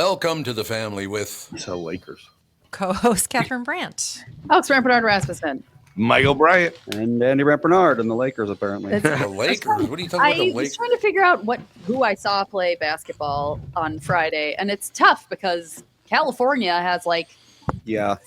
Welcome to the family with So Lakers. Co-host Catherine Brandt. Alex Rampernard Rasmussen. Michael Bryant. And Andy Rampernard and the Lakers, apparently. the Lakers. What are you talking about? The I was Lakers? trying to figure out who I saw play basketball on Friday, and it's tough because California has like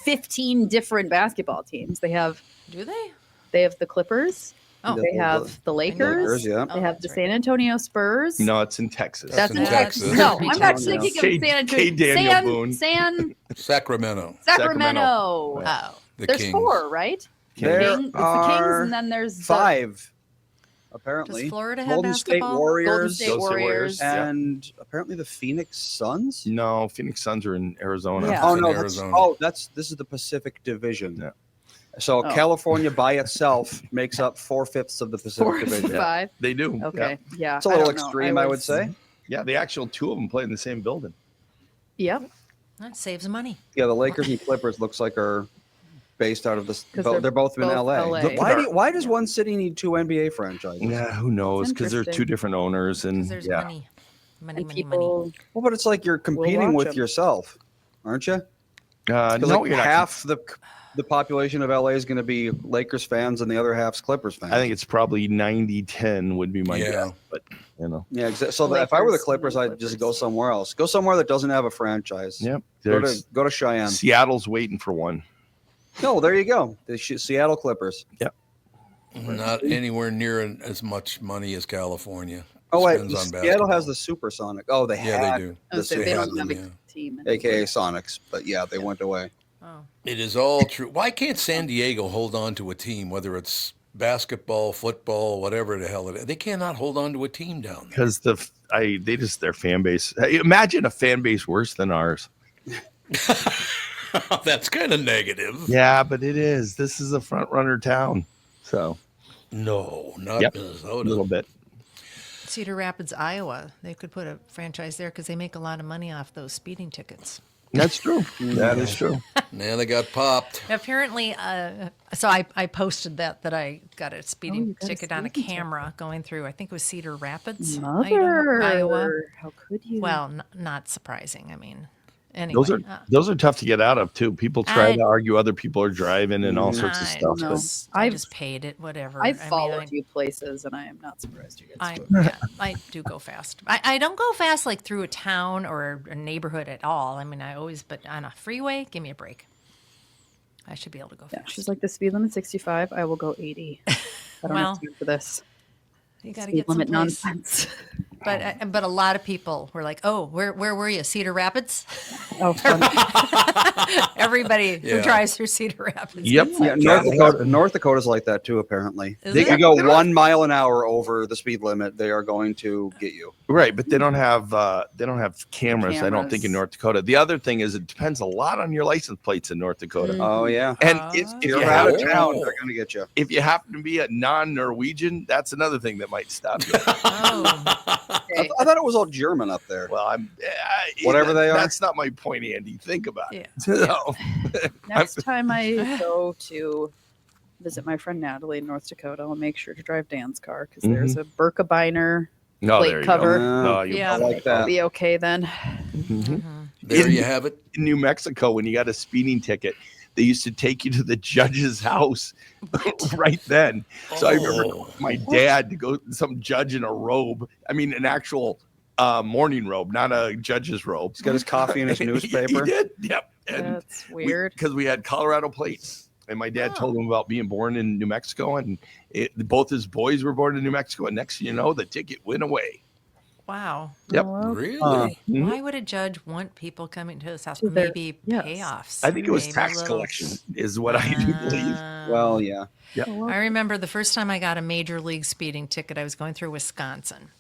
15 different basketball teams. They have Do they? the Clippers. Oh. They have the Lakers. yeah. They have the San Antonio Spurs. No, it's in Texas. That's in Texas. No, Be I'm not Texas. thinking K- of San K. Daniel Antonio. Boone. Sacramento. Sacramento. Oh. The There's Kings. 4, right? There It's the Kings, are and then there's 5, apparently. Does Florida have Golden State basketball? Warriors. Golden State Golden State Warriors. Warriors. And apparently the Phoenix Suns. No, Phoenix Suns are in Arizona. Yeah. Oh in no! Arizona. This is the Pacific Division. Yeah. So Oh. California by itself makes up 4/5 of the Pacific 4 Division. 5. They do. Okay, yeah. It's a little I don't know. extreme, I would say. Yeah, the actual two of them play in the same building. Yep. That saves money. Yeah, the Lakers and Clippers looks like are based out of this. 'Cause They're both in both LA. LA. Why does one city need 2 NBA franchises? Yeah, who knows? Because they're two interesting. different owners, and Because there's yeah, money. Money, And money, money. people, Well, but it's like you're competing watch with 'em. yourself, aren't you? no, Because you're not. half the population of LA is going to be Lakers fans, and the other half's Clippers fans. I think it's probably 90-10 would be my Yeah. guess, but you know, Yeah, so if I were the Lakers, Clippers, no I'd just go Clippers. somewhere else. Go somewhere that doesn't have a franchise. yep. Go There's to Cheyenne. Seattle's waiting for one. No, there you go. The Seattle Clippers. Not anywhere near as much money as California. Oh wait, Spends on Seattle basketball. has the Supersonic. Oh, they Yeah, had they do. I would say the they had don't have them, a yeah. team. AKA Sonics, but yeah, they went away. Oh. It is all true. Why can't San Diego hold on to a team, whether it's basketball, football, whatever the hell it is? They cannot hold on to a team down there. Because their fan base. Imagine a fan base worse than ours. That's kind of negative. Yeah, but it is. This is a front runner town, so No, not Yep. a Minnesota. little bit. Cedar Rapids, Iowa. They could put a franchise there because they make a lot of money off those speeding tickets. That's true. That is true. Man, they got popped. Apparently, so I posted that I got a speeding you got a ticket on a speeding ticket. camera going through, I think it was Cedar Rapids, Mother, Iowa. how could you? Well, not surprising. I mean, anyway. Those are tough to get out of too. People try I- to argue other people are driving and all sorts of I stuff. know. I I've- just paid it, whatever. I've I mean, followed you places, and I am not surprised you guys. I do go fast. I don't go fast like through a town or a neighborhood at all. I mean, but on a freeway, give me a break. I should be able to go Yeah, fast. she's like, the speed limit 65. I will go 80. I don't Well, have time for this. You got to Speed get limit someplace. nonsense. But a lot of people were like, "Oh, where were you? Cedar Rapids?" Oh, fun. Everybody who Yeah. drives through Cedar Rapids. Yep. It's Yeah, like, North Dakota's like that too. Apparently, Is they it? can go 1 mile an hour over the speed limit. They are going to get you. Right, but they don't have cameras. I don't think in Cameras. North Dakota. The other thing is it depends a lot on your license plates in North Dakota. Oh yeah. And if If you're you out have of town, they're going to get you. if you happen to be a non-Norwegian, that's another thing that might stop you. oh, I thought it was all German up there. Well, Whatever they are. That's not my point, Andy. Think about yeah. it. So, Next time I go to visit my friend Natalie in North Dakota, I'll make sure to drive Dan's car because there's a Birkebeiner no, plate there you cover. go. No, you Yeah. I like I'll that. be okay then. There you have it. in New Mexico, when you got a speeding ticket, they used to take you to the judge's house right then. So I remember Oh. my dad to go, some judge in a robe. I mean, an actual morning robe, not a judge's robe. He's got his coffee and his newspaper. He did. Yep. And That's weird. because we had Colorado plates. And my dad told him about being born in New Mexico, and both his boys were born in New Mexico. And next thing you know, the ticket went away. Wow. Yep. Well, Really? Why would a judge want people coming to his house? To their- Maybe yes. payoffs. I think it was maybe tax a little- collection, is what I do believe. Well, yeah. I remember the first time I got a major league speeding ticket, I was going through Wisconsin.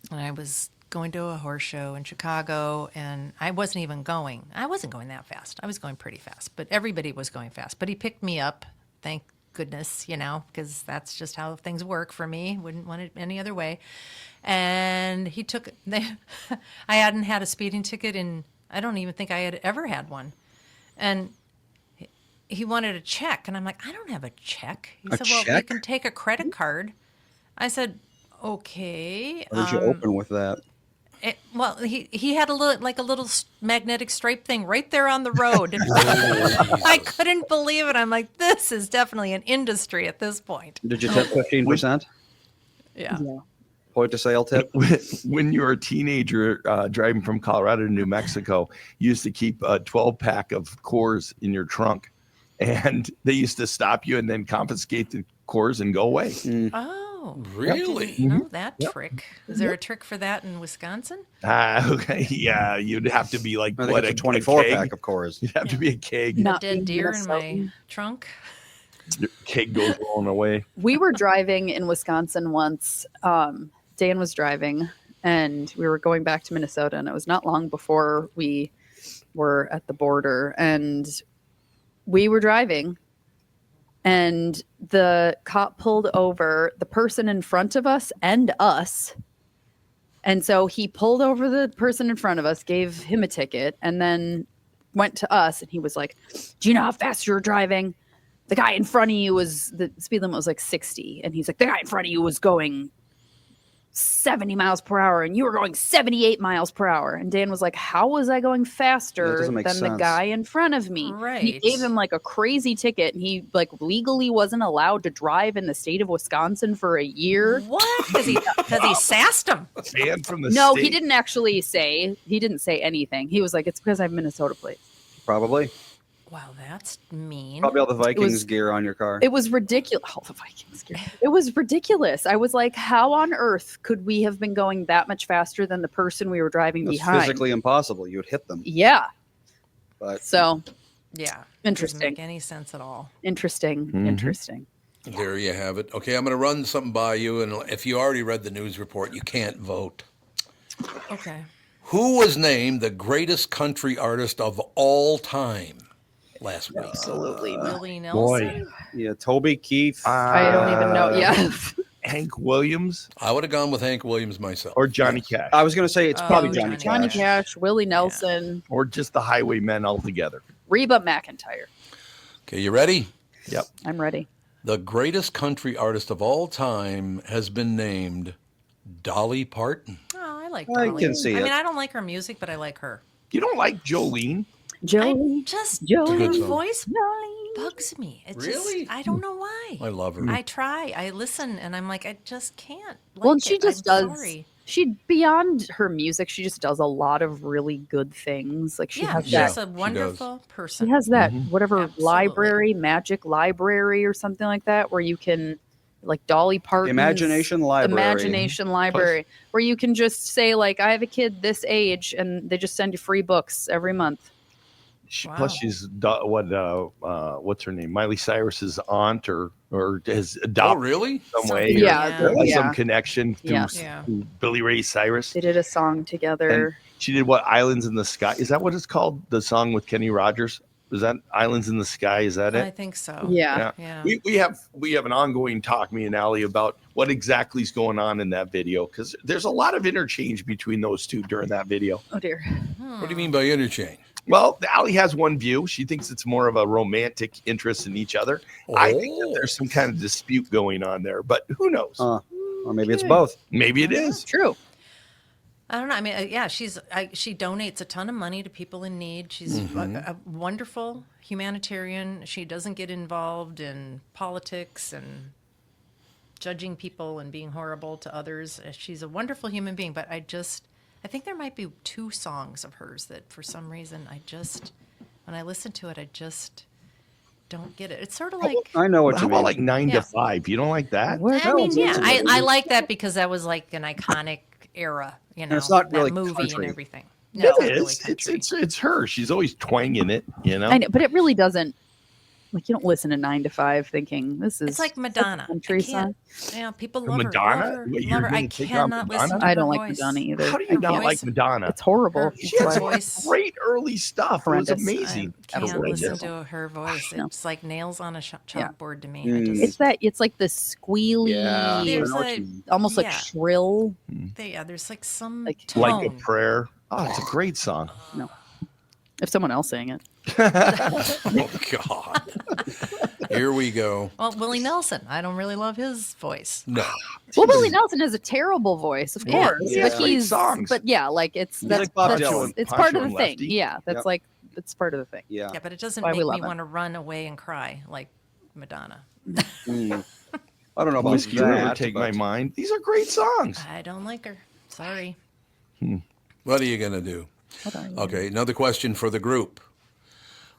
And I was going to a horse show in Chicago, and I wasn't going that fast. I was going pretty fast, but everybody was going fast. But he picked me up, thank goodness, because that's just how things work for me. Wouldn't want it any other way. And he took, I hadn't had a speeding ticket I don't even think I had ever had one. And he wanted a check, and I'm like, I don't have a check. He said, well, you check? can take a credit card. I said, okay. How did you open with that? Well, he had a little magnetic stripe thing right there on the road. I couldn't believe it. I'm like, this is definitely an industry at this point. Did you tip 15%? Yeah. Point to sale tip? When you were a teenager driving from Colorado to New Mexico, you used to keep a 12-pack of Coors in your trunk, and they used to stop you and then confiscate the Coors and go away. Oh, Really? I didn't know that trick. Is there a trick for that in Wisconsin? Okay, yeah, you'd have to be like I think what, it's a a 24-pack keg? of Coors. You'd have to be a keg. Not Dead being deer in my Minnesotan. trunk. Your keg goes rolling away. We were driving in Wisconsin once. Dan was driving, and we were going back to Minnesota, and it was not long before we were at the border, and we were driving, and the cop pulled over the person in front of us and us. And so he pulled over the person in front of us, gave him a ticket, and then went to us, and he was like, "Do you know how fast you were driving? The guy in front of you the speed limit was like 60." And he's like, "The guy in front of you was going 70 miles per hour and you were going 78 miles per hour." And Dan was like, "How was I going faster doesn't than make the sense. guy in front of me?" Right. And he gave him like a crazy ticket, and he like legally wasn't allowed to drive in the state of Wisconsin for a year. What? Because he sassed him. Banned from the No, state. he didn't actually say. He didn't say anything. He was like, "It's because I have Minnesota plates." Probably. Wow, that's mean. Probably all the Vikings was- gear on your car. It was ridiculous. Oh, the Vikings. It was ridiculous. I was like, how on earth could we have been going that much faster than the person we were driving It's behind? physically impossible. You would hit them. Yeah. But So Yeah. Doesn't interesting. make any sense at all. Interesting. Mhm. Interesting. There you have it. Okay, I'm going to run something by you, and if you already read the news report, you can't vote. Okay. Who was named the greatest country artist of all time last week? Absolutely. Willie boy. Nelson. yeah, Toby Keith. I don't even know. Yeah. Hank Williams I would have gone with Hank Williams myself. or Johnny Cash, I was going to say it's probably Oh, Johnny Johnny Cash. Johnny Cash, Willie Nelson, or just the Highwaymen altogether. Reba McEntire. Okay, you ready? Yep. I'm ready. The greatest country artist of all time has been named Dolly Parton. Oh, I like I Dolly. can see I it. mean, I don't like her music, but I like her. You don't like Jolene? Jolie. I just Jolie. Good her song. voice Jolie. bugs me. It Really? just I don't know why. I love her. I try. I listen, and I'm like, I just can't. Like Well, and she it. just I'm does. Sorry. She beyond her music, she just does a lot of really good things. Like she Yeah, has she's that. Yeah, a she wonderful She person. has that Mhm. whatever Absolutely. library, magic library, or something like that, where you can like Dolly Parton's Imagination Library. Imagination Library, where you can just say like, I have a kid this age, and they just send you free books every month. Wow. Plus, she's what's her name? Miley Cyrus's aunt, or has Oh, adopted really? some way. Something. or Yeah, there was yeah. some connection through, Yeah. Yeah. through Billy Ray Cyrus. They did a song together. She did what? Islands in the Sky. Is that what it's called? The song with Kenny Rogers. Was that Islands in the Sky? Is that I it? think so. Yeah. Yeah. We have an ongoing talk, me and Allie, about what exactly is going on in that video, because there's a lot of interchange between those two during that video. Oh dear. What do you mean by interchange? Well, Allie has one view. She thinks it's more of a romantic interest in each other. I think that Oh. there's some kind of dispute going on there, but who knows? Or maybe it's both. Maybe it is. True. I don't know. I mean, yeah, she donates a ton of money to people in need. She's a wonderful humanitarian. She doesn't get involved in politics and judging people and being horrible to others. She's a wonderful human being, but I think there might be two songs of hers that for some reason when I listen to it, I just don't get it. It's sort of like, I know what How you about mean. like 9 Yeah. to 5? You don't like that? I mean, yeah, I like that because that was like an iconic era, you know, it's not that really movie country. and everything. No, it's not It really is. country. It's her. She's always twanging it, you know? I know, but it really doesn't. Like, you don't listen to 9 to 5 thinking this is It's like Madonna. I country song. can't, yeah, people love Madonna? her. Wait, Love you're her. gonna I take out cannot Madonna? listen to I her don't like voice. Madonna either. How do I you not can't. like Madonna? It's horrible. Her- She has her some voice. great early stuff. It was Horrendous. amazing. I can't Absolutely listen terrible. to her voice. No. It's like nails on a Yeah. chalkboard to me. It's that. It's like the squealy, Yeah. There's I know what a- you mean. almost like yeah. shrill. there's like some Like- tone. Like a prayer. Oh, it's a great song. If someone else sang it, Oh, God. Here we go. Well, Willie Nelson. I don't really love his voice. No. Well, Willie Nelson has a terrible voice, of Yeah. course, Yeah. but Great he's songs. But yeah, like it's He's that's, like Bob that's Dylan. it's Poncho part of and the thing. Lefty. Yeah, that's Yep. like it's part of the thing. Yeah. Yeah, but it doesn't Why we make me love him. want to run away and cry like Madonna. I don't know about Whiskey River, that. Take My but- Mind. These are great songs. I don't like her. Sorry. What are you going to do? Okay, another question for the group.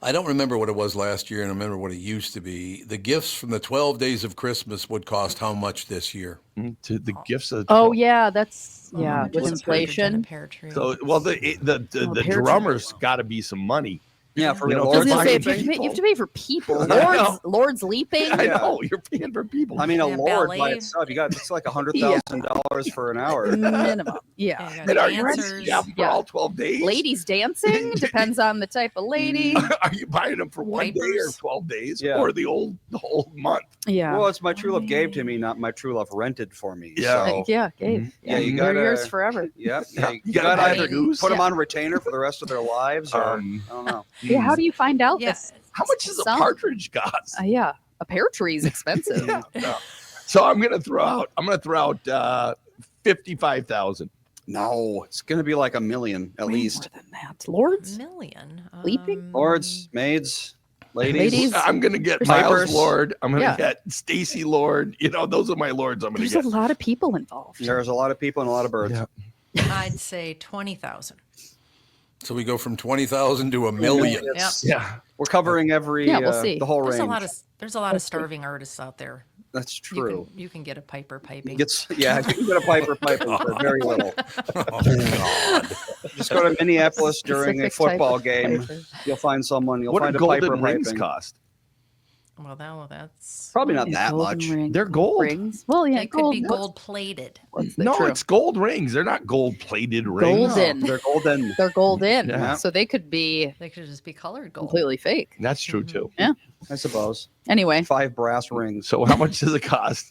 I don't remember what it was last year, and I remember what it used to be. The gifts from the 12 days of Christmas would cost how much this year? To the gifts of Oh yeah, that's yeah Oh, with just a partridge in a inflation. pear tree. So, well, the pear drummers got to be some money. Yeah, for You real. know, I was Lord's gonna say, Fine if you, have to pay, you have to people. pay for people. I know. Lord's leaping. I know you're paying for people. I mean, a Yeah, lord by ballet. itself, it's like $100,000 for an hour. Minimum. Yeah. Yeah, and are you dancers. renting them for Yeah. all 12 days? Ladies dancing depends on the type of lady. Are you buying them for one day or Pipers. 12 days, Yeah. or the whole month? Yeah. Well, it's my true love gave to me, not my true love rented for me. Yeah. So, Yeah, Gabe. Mhm. Yeah, you They're gotta- yours forever. yeah, You you gotta got to buy either the goose. put them Yeah. on retainer for the rest of their lives, or I don't know. Yeah, how do you find out Yeah. this? How much does a Some- partridge cost? Yeah, a pear tree is expensive. Yeah. So I'm gonna throw out 55,000. No, it's going to be like $1 million at Way least. more than that. Lords? Million. Leaping? Lords, maids, ladies. Ladies. I'm gonna get There's Miles Pipers. Lord. I'm gonna Yeah. get Stacy Lord. You know, those are my lords. I'm gonna There's get. a lot of people involved. There's a lot of people and a lot of birds. Yeah. I'd say 20,000. So we go from 20,000 to $1 million. It's- Yeah. We're covering every Yeah, we'll see. the whole There's range. there's a lot of starving artists out there. That's You true. can, you can get a piper piping. Yeah, you can get a piper piping for very little. Oh, God. Just go to Minneapolis during a Specific type football of game. piper. You'll find someone. You'll What find do a piper golden rings piping. cost? Well, that's Probably not Yeah, that golden much. ring- They're gold. rings. Well, yeah, They could be gold plated. No, true. it's gold rings. They're not gold plated rings. Golden. They're golden. They're golden, Yeah. so they could be They could just be colored gold. completely fake. That's true too. I suppose. Anyway, 5 brass rings. So how much does it cost?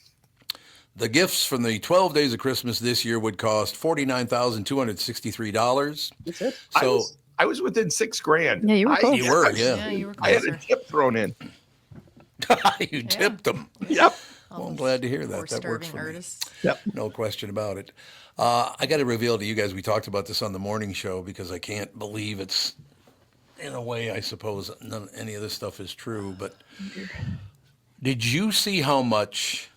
The gifts from the 12 days of Christmas this year would cost $49,263. That's it. So I was within $6,000. Yeah, you were close. you were, Yeah, yeah. you were I had closer. a tip thrown in. You tipped them. Yep. Well, I'm glad to hear Poor that. That works starving for me. artists. No question about it. I got to reveal to you guys, we talked about this on the morning show because I can't believe it's, in a way, I suppose any of this stuff is true. But did you see how much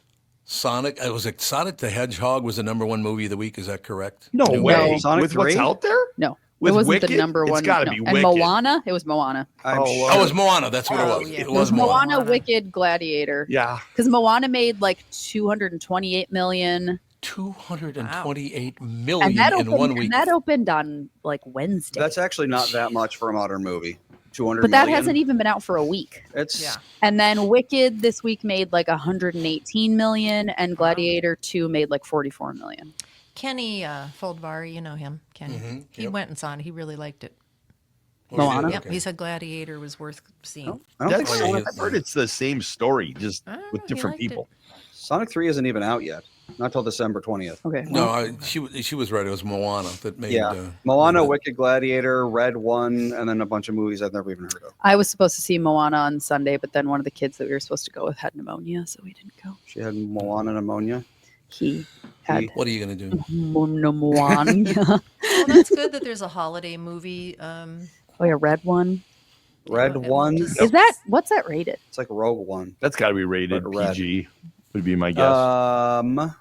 Sonic, Sonic the Hedgehog was the #1 movie of the week? Is that correct? No New way. Wave? Sonic With what's 3? out there? No, With it wasn't Wicked? the number It's one. gotta no. be And Wicked. Moana, it was Moana. I'm Oh, sure. Oh, it was Moana. That's what Oh, it was. yeah. It was Moana, Moana. Wicked, Gladiator. Yeah. Because Moana made like 228 million, 228 and million that in 1 opened, week. and that opened on like Wednesday. That's actually not that much for a modern movie. 200 but that million. hasn't even been out for a week. It's Yeah. And then Wicked this week made like 118 million, and Gladiator 2 made like 44 million. Kenny Foldvar, you know him, Kenny. Mhm, He yep. went and saw it. He really liked it. Moana? Yep, Okay. he said Gladiator was worth seeing. I don't think That's, so. I've heard it's the same story, just Ah, with he different liked it. people. Sonic 3 isn't even out yet. Not till December 20th. Okay. No, well, she was right. It was Moana that made. Yeah. Moana, Wicked, Gladiator, Red 1, and then a bunch of movies I've never even heard of. I was supposed to see Moana on Sunday, but then one of the kids that we were supposed to go with had pneumonia, so we didn't go. She had Moana pneumonia. He had What are you going to do? pneumonia. Well, that's good that there's a holiday movie. Oh yeah, Red One. Red it won't 1. just- Is that what's that rated? It's like Rogue One. That's got to be rated But red. PG, would be my guess.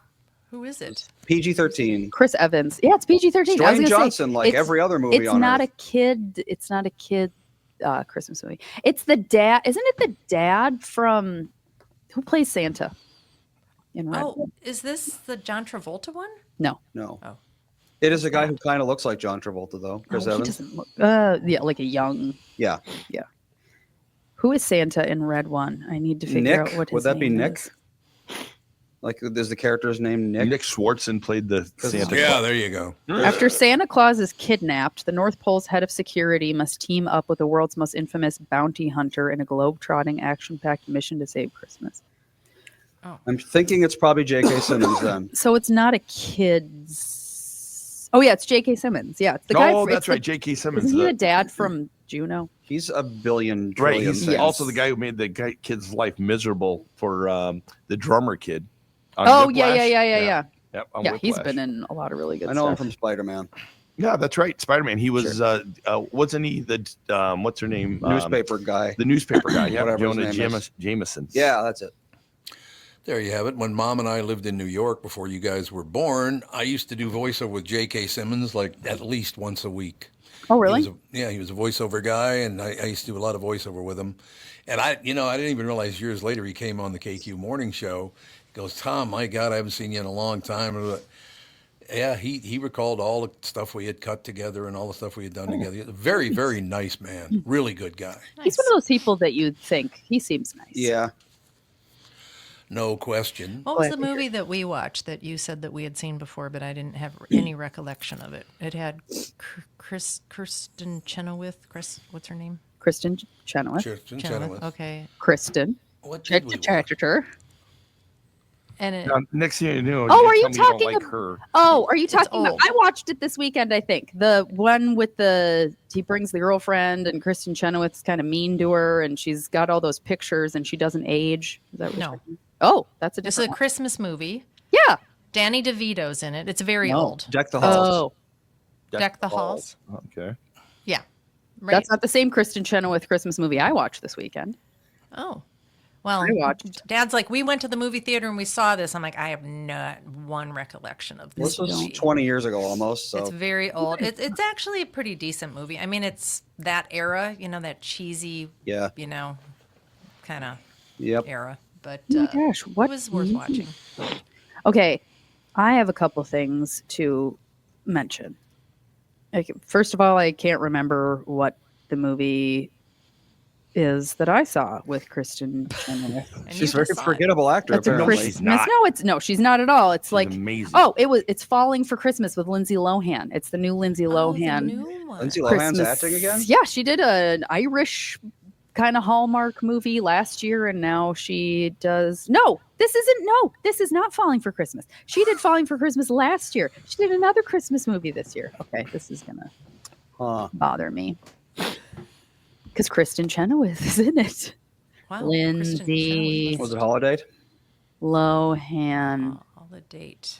Who is it? PG-13. Chris Evans. Yeah, it's PG-13. I was Dwayne gonna Johnson, say, like it's- every other movie It's on not Earth. a kid. It's not a kid Christmas movie. It's the dad. Isn't it the dad from who plays Santa in Red? Oh, is this the John Travolta one? No, No. Oh. It is a guy who kind of looks like John Travolta, though. Chris no, he Evans. doesn't look. Yeah, like a young. Yeah. Who is Santa in Red One? I need to figure Nick? out what his Would that be name Nick? is. Like, is the character's name Nick? Nick Swartzen played the Santa Yeah, Claus. there you go. After Santa Claus is kidnapped, the North Pole's head of security must team up with the world's most infamous bounty hunter in a globe-trotting, action-packed mission to save Christmas. I'm thinking it's probably J.K. Simmons then. So it's not a kid's. Oh yeah, it's J.K. Simmons. Yeah, it's the guy. Oh, it's that's the- right, J.K. Simmons. Isn't he the dad from Juno? He's a billion Right. trillion He's things. also the guy who made the kid's life miserable for the drummer kid. on Oh Whiplash. yeah. Yep, on Yeah, he's Whiplash. been in a lot of really good I know him stuff. from Spider-Man. Yeah, that's right. Spider-Man. He was wasn't he the what's her name? Newspaper guy. The newspaper guy. Yeah, Whatever his Jonah name is. Jameson. Yeah, that's it. There you have it. When Mom and I lived in New York before you guys were born, I used to do voiceover with J.K. Simmons like at least once a week. Oh, really? He was a voiceover guy, and I used to do a lot of voiceover with him. And I didn't even realize years later he came on the KQ morning show. He goes, Tom, my God, I haven't seen you in a long time. Yeah, he recalled all the stuff we had cut together and all the stuff we had done together. Very, very nice man. Really good guy. He's one of those people that you think he seems nice. Yeah. No question. What was Glad the to hear movie that we watched that you said that we had seen before, but I didn't have any recollection of it? It had Kirsten Chenoweth. What's her name? Kristen Chenoweth. Kirsten Chenoweth. Okay. Kristen. What did we watch? And it, Now, next thing you know, Oh, you are you tell me don't talking like ab- her? Oh, are you talking about? old. I watched it this weekend, I think. The one with he brings the girlfriend and Kristen Chenoweth's kind of mean to her, and she's got all those pictures and she doesn't age. Is that what you're No. talking- Oh, that's a it's a different one. Christmas movie. Yeah. Danny DeVito's in it. It's very No, old. Deck the Halls. Oh, Deck the Halls. Okay. Yeah. Right. that's not the same Kristen Chenoweth Christmas movie I watched this weekend. Oh. Well, I watched. Dad's like, we went to the movie theater and we saw this. I'm like, I have not one recollection of this This was movie. 20 years ago almost. So It's very old. It's actually a pretty decent movie. I mean, it's that era, that cheesy, yeah. kind of Yep. era. But Oh my gosh, what it was worth watching. Okay, I have a couple things to mention. First of all, I can't remember what the movie is that I saw with Kristen Chenoweth. And She's you a very just saw it. forgettable actor, That's a apparently. Chris- Christmas. She's not. No, she's not at all. It's like amazing. oh, it's Falling for Christmas with Lindsay Lohan. It's the new Lindsay Oh, the Lohan. new one. Lindsay Lohan's Christmas. acting again? Yeah, she did an Irish kind of Hallmark movie last year, and now she does. No, this is not Falling for Christmas. She did Falling for Christmas last year. She did another Christmas movie this year. Okay, this is gonna Huh. bother me because Kristen Chenoweth is in it. Wow, Lindsay. Kristen Chenoweth. Was it Holiday? Lohan. All the date.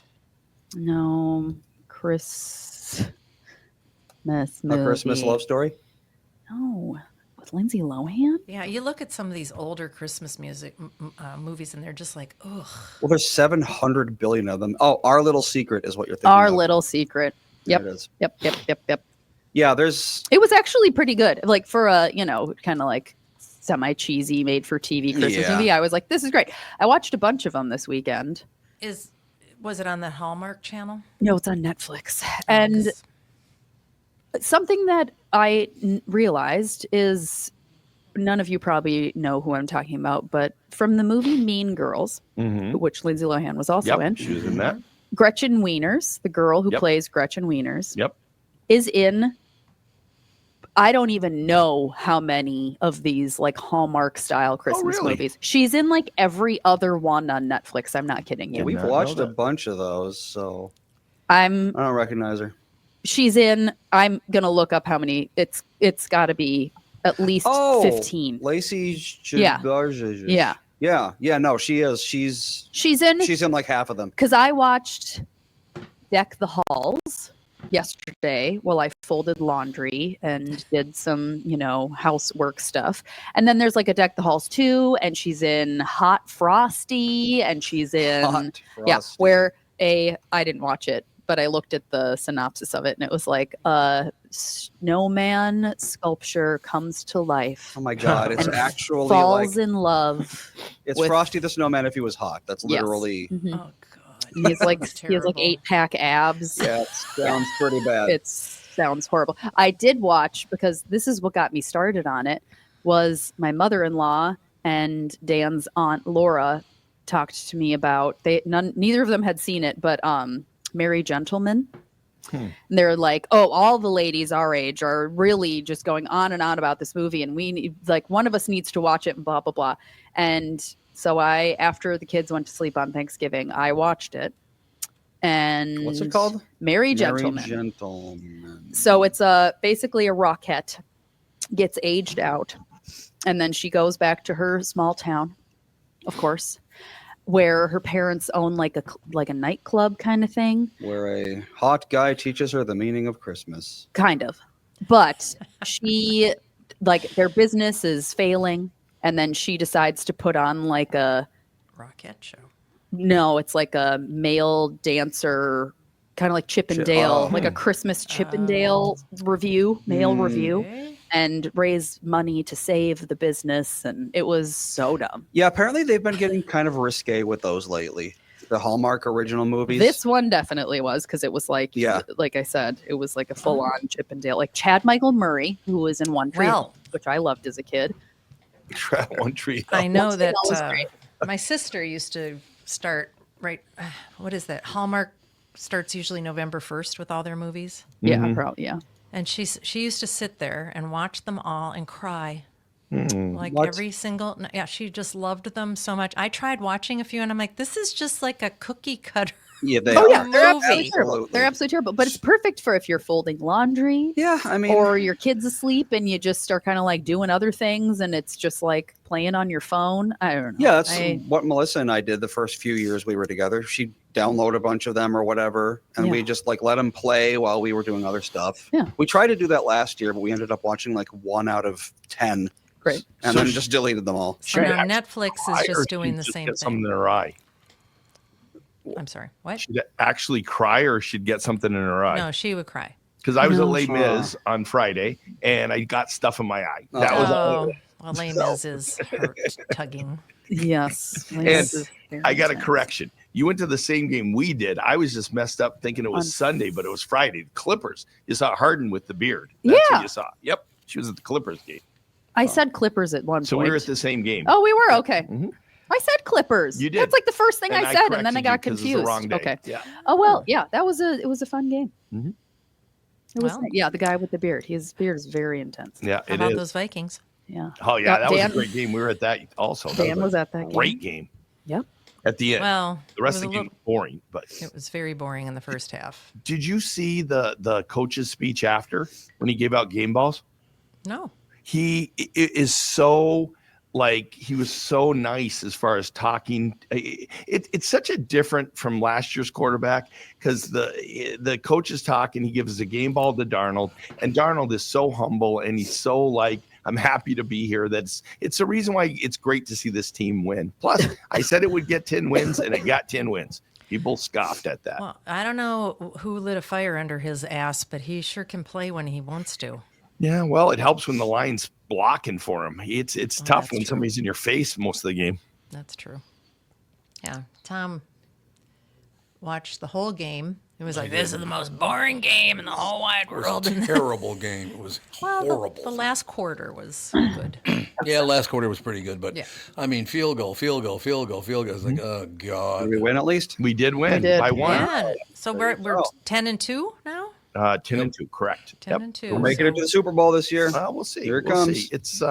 No, Christmas A movie. Christmas Love Story? No, with Lindsay Lohan. Yeah, you look at some of these older Christmas movies, and they're just like, ugh. Well, there's 700 billion of them. Oh, Our Little Secret is what you're thinking Our of. Little Secret. There Yep. it is. Yep. Yeah, there's... It was actually pretty good. Like for a, kind of like semi-cheesy made for TV Christmas Yeah. movie. I was like, this is great. I watched a bunch of them this weekend. Was it on the Hallmark Channel? No, it's on Netflix. Oh, And 'cause- something that I realized is none of you probably know who I'm talking about, but from the movie Mean Girls, Mm-hmm. which Lindsay Lohan was also Yep, in, she was in that. Gretchen Wieners, the girl who Yep. plays Gretchen Wieners, Yep. is in I don't even know how many of these like Hallmark style Christmas really? movies. She's in like every other one on Netflix. I'm not kidding you. Yeah, We've not know watched a that. bunch of those, so I I don't recognize her. she's in I'm gonna look up how many. It's gotta be at least 15. Lacey Yeah. Chigarja. Yeah. Yeah, no, she is. She's She's in in like half of them. because I watched Deck the Halls yesterday while I folded laundry and did some, housework stuff. And then there's like a Deck the Halls 2, and she's in Hot Frosty, and she's in Hot yeah, Frosty. where I didn't watch it, but I looked at the synopsis of it, and it was like a snowman sculpture comes to life, Oh my god, it's and actually falls like in love. it's with- Frosty the Snowman if he was hot. That's Yes. literally Mhm. Oh, God. And he has like That's he has like terrible. 8-pack abs. yeah, it sounds pretty bad. It sounds horrible. I did watch because this is what got me started on it. Was my mother-in-law and Dan's aunt Laura talked to me about neither of them had seen it, but Merry Gentlemen. And they're like, oh, all the ladies our age are really just going on and on about this movie, and we need, like, one of us needs to watch it, and blah blah blah. And so after the kids went to sleep on Thanksgiving, I watched it. And What's it called? Merry Merry Gentlemen. Gentleman. So it's basically a Rockette gets aged out, and then she goes back to her small town, of course, where her parents own like a nightclub kind of thing. Where a hot guy teaches her the meaning of Christmas. Kind of. But she, like, their business is failing, and then she decides to put on like Rocket show. no, it's like a male dancer, kind of like Chip and Dale, like a Christmas Chip and Dale review, male review, Okay. and raise money to save the business. And it was so dumb. Yeah, apparently they've been getting kind of risque with those lately. The Hallmark original movies. This one definitely was, because it was like, Yeah. like I said, it was like a full on Chip and Dale, like Chad Michael Murray, who was in One Tree, Well. which I loved as a kid. One Tree. I know Once that Hill was great. my sister used to start what is that? Hallmark starts usually November 1st with all their movies. Yeah, probably. Yeah. And she used to sit there and watch them all and cry. Like What? every single, yeah, she just loved them so much. I tried watching a few and I'm like, this is just like a cookie cutter. Yeah, they Oh are. yeah, they're movie. absolutely terrible. Absolutely. They're absolutely terrible. But it's perfect for if you're folding laundry. Yeah, I mean, Or your kid's asleep and you just are kind of like doing other things and it's just like playing on your phone. I don't know. yeah, that's I- what Melissa and I did the first few years we were together. She'd download a bunch of them or whatever, and Yeah. we just like let them play while we were doing other stuff. Yeah. We tried to do that last year, but we ended up watching like 1 out of 10, Great. and So then just deleted them all. So She'd now actually Netflix cry, is or just doing she'd the just same get something thing. in her eye. I'm sorry. What? She'd actually cry, or she'd get something in her eye. No, she would cry. Because I was No. at Les Mis on Friday, and I got stuff in my eye. That was all. Oh, well, Les Mis is hurt tugging. Yes. I got a correction. You went to the same game we did. I was just messed up thinking it was Sunday, but it was Friday. The Clippers. You saw Harden with the beard. That's Yeah. what you saw. Yep. She was at the Clippers game. I said Clippers at one So point. we were at the same game. Oh, we were? Okay. Mhm. I said Clippers. You did. That's like the first thing And I said, and then corrected I you got 'cause it's the confused. wrong day. Okay. Yeah. Oh well, yeah, it was a fun game. Mhm. It was Well. yeah, the guy with the beard. His beard is very intense. Yeah, How it about is. those Vikings? Yeah. Oh, yeah. That was Dan- a great game. We were at that also. That Dan was a at that game. great game. Yep. At the end. Well, the rest it of was the a game was boring. But it was very boring in the first half. did you see the coach's speech after when he gave out game balls? No. He is so like he was so nice as far as talking. It's such a different from last year's quarterback because the coach is talking. He gives a game ball to Darnold, and Darnold is so humble and he's so like, I'm happy to be here. It's the reason why it's great to see this team win. Plus, I said it would get 10 wins, and it got 10 wins. People scoffed at that. Well, I don't know who lit a fire under his ass, but he sure can play when he wants to. Yeah, well, it helps when the line's blocking for him. It's tough that's when true. somebody's in your face most of the game. That's true. Yeah. Tom watched the whole game. It was like, this is the most boring game in the whole wide It was world. a terrible game. It was Well, horrible. the last quarter was good. Yeah, last quarter was pretty good, but Yeah. I mean, field goal. It's like, oh Did god. we win at least? We did win did. by one. Yeah. So we're 10-2 now? 10-2, correct. 10-2. We're making it to the Super Bowl this year. Well, we'll see. Here it We'll comes. see. It's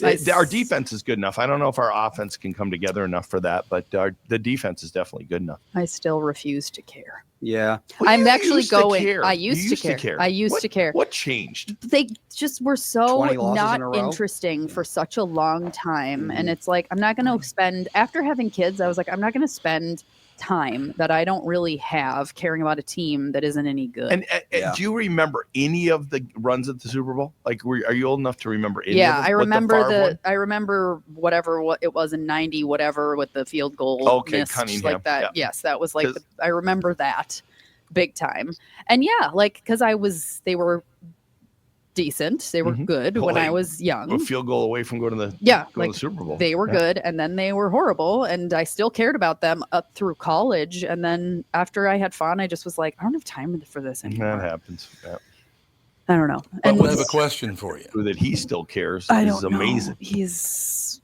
Nice. our defense is good enough. I don't know if our offense can come together enough for that, but the defense is definitely good enough. I still refuse to care. Yeah. Well, I'm you actually used to going. care. I You used to care. I used What- to care. What changed? They just were so 20 losses not in a row? interesting for such a long time. And Mhm. it's like, I'm not going to spend, after having kids, I was like, I'm not going to spend time that I don't really have caring about a team that isn't any good. And Yeah. do you remember any of the runs at the Super Bowl? Like, are you old enough to remember any yeah, of them? I What remember Favre one? I remember what it was in 90, whatever, with the field goal. Okay, missed, Cunningham, like that. yeah. Yes, that was like, 'Cause- I remember that big time. And yeah, like, because they were decent. They were Mhm. good Well, when I hey, was young. A field goal away from going to the Yeah, going like to the Super Bowl. they were Yeah. good, and then they were horrible, and I still cared about them up through college. And then after I had fun, I just was like, I don't have time for this anymore. That happens. Yeah. I don't know. But And we have a question for you. That he still cares I is don't know. amazing. He's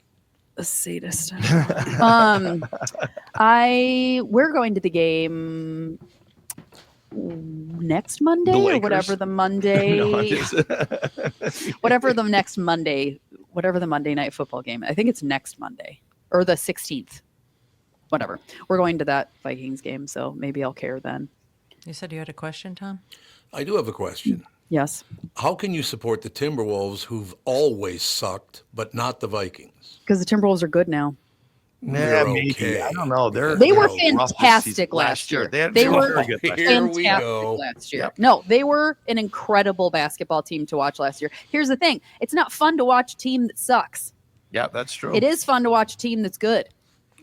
a sadist. We're going to the game next Monday, or Lakers? whatever the Monday, No, I'm just- whatever the next Monday, whatever the Monday night football game. I think it's next Monday or the 16th. Whatever. We're going to that Vikings game, so maybe I'll care then. You said you had a question, Tom? I do have a question. Yes. How can you support the Timberwolves, who've always sucked, but not the Vikings? Because the Timberwolves are good now. Yeah, They're maybe. okay. I don't know. They were they're rough this season. fantastic last year. They They were were very good last Here year. we fantastic go. last year. Yep. No, they were an incredible basketball team to watch last year. Here's the thing. It's not fun to watch a team that sucks. Yeah, that's true. It is fun to watch a team that's good.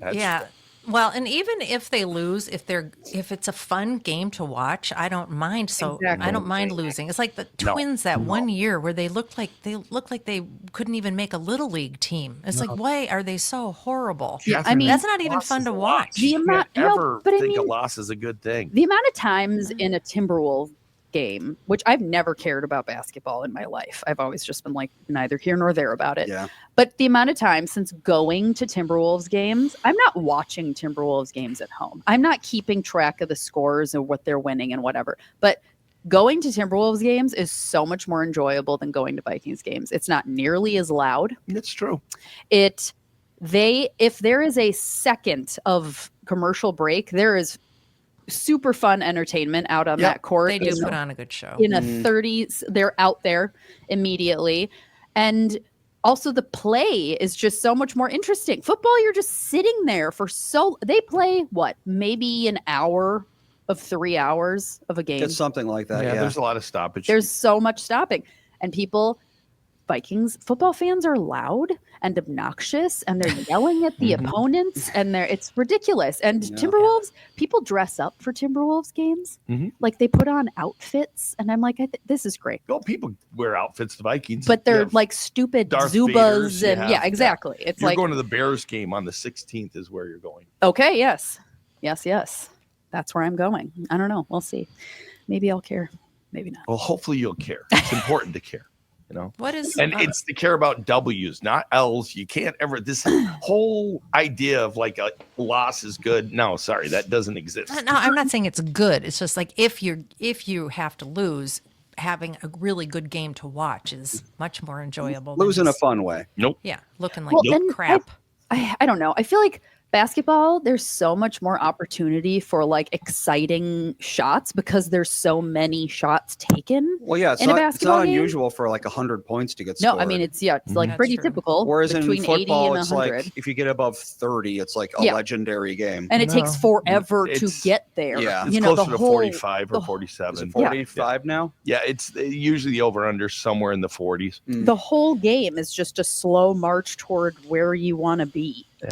That's Yeah. true. Well, and even if they lose, if it's a fun game to watch, I don't mind. So Exactly. I don't mind losing. It's like the Twins that one year where they looked like they couldn't even make a little league team. It's like, why are they so horrible? Yeah, I mean, that's not even fun to watch. The You amount- can't no, ever but I think a mean- loss is a good thing. The amount of times in a Timberwolves game, which I've never cared about basketball in my life. I've always just been like neither here nor there about it. Yeah. But the amount of time since going to Timberwolves games, I'm not watching Timberwolves games at home. I'm not keeping track of the scores and what they're winning and whatever. But going to Timberwolves games is so much more enjoyable than going to Vikings games. It's not nearly as loud. That's true. If there is a second of commercial break, there is super fun entertainment out on that court. They do in put on a good show. in a 30s, they're out there immediately. And also the play is just so much more interesting. Football, you're just sitting there they play what, maybe an hour of 3 hours of a game. It's something like that. Yeah, Yeah. there's a lot of stoppage. There's so much stopping. And Vikings football fans are loud and obnoxious, and they're yelling at the opponents, and it's ridiculous. And Timberwolves, people dress up for Timberwolves games, like they put on outfits, and I'm like, this is great. Well, people wear outfits, the Vikings. But they're You have like stupid Darth Zubas, Vaders, you and have- yeah, exactly. It's You're like going to the Bears game on the 16th is where you're going. okay, yes, that's where I'm going. I don't know. We'll see. Maybe I'll care. Maybe not. Well, hopefully you'll care. It's important to care. What is And it's to care about W's, not L's. You can't ever, this whole idea of like a loss is good. No, sorry, that doesn't exist. no? I'm not saying it's good. It's just like if you have to lose, having a really good game to watch is much more enjoyable. Lose in a just- fun way. Nope. Yeah, looking like Well, and crap. I don't know. I feel like basketball, there's so much more opportunity for like exciting shots because there's so many shots taken. Well, yeah, it's In a not basketball game? unusual for like 100 points to get No, scored. I mean it's like That's pretty true. typical. Whereas in between 80 football, and it's 100. like if you get above 30, it's like a Yeah. legendary game. And it takes No, forever to it's- get there. Yeah. It's you know, closer the to whole 45 or the- Is 47. it 45 now? Yeah, it's usually the over under somewhere in the 40s. the whole game is just a slow march toward where you want to be, Yeah.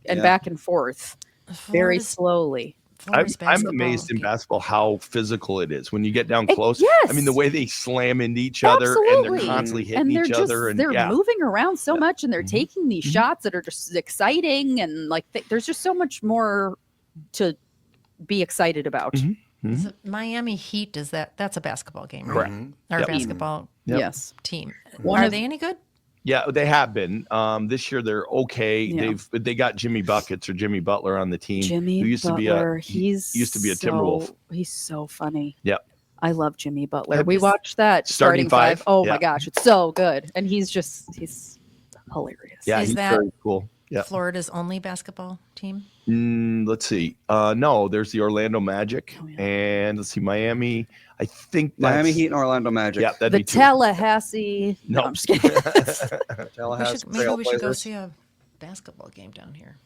and Yeah. back and forth very Florida's- slowly. Florida's I'm basketball amazed in game- basketball how physical it is when you get down It- close. yes. I mean, the way they slam into each other and Absolutely. they're constantly hitting And they're each just other. And they're yeah, moving around so much, and they're Mhm. taking these Mhm. shots that are just exciting, and like there's just so much more to be excited about. Mhm. Is it Miami Heat that's a basketball game, right? Correct. Mhm. Or Yep. basketball Yep. Yes. team. One Are of- they any good? Yeah, they have been. This year they're okay. Yeah. They got Jimmy Buckets or Jimmy Butler on the team. Jimmy who used Butler, to be he's used to be a so- Timberwolf. He's so funny. Yep. I love Jimmy Butler. Yep. We watched that Starting starting five. five. Oh Yeah. my gosh, it's so good, and he's hilarious. Yeah, Is he's that- very cool. Yeah. Florida's only basketball team? Let's see. No, there's the Orlando Magic, Oh, yeah. and let's see, Miami. I think Miami that's- Heat and Orlando Magic. Yeah, that'd The be two. Tallahassee. No. I'm just kidding. Tallahassee Maybe we should go Trailblazers. see a basketball game down here.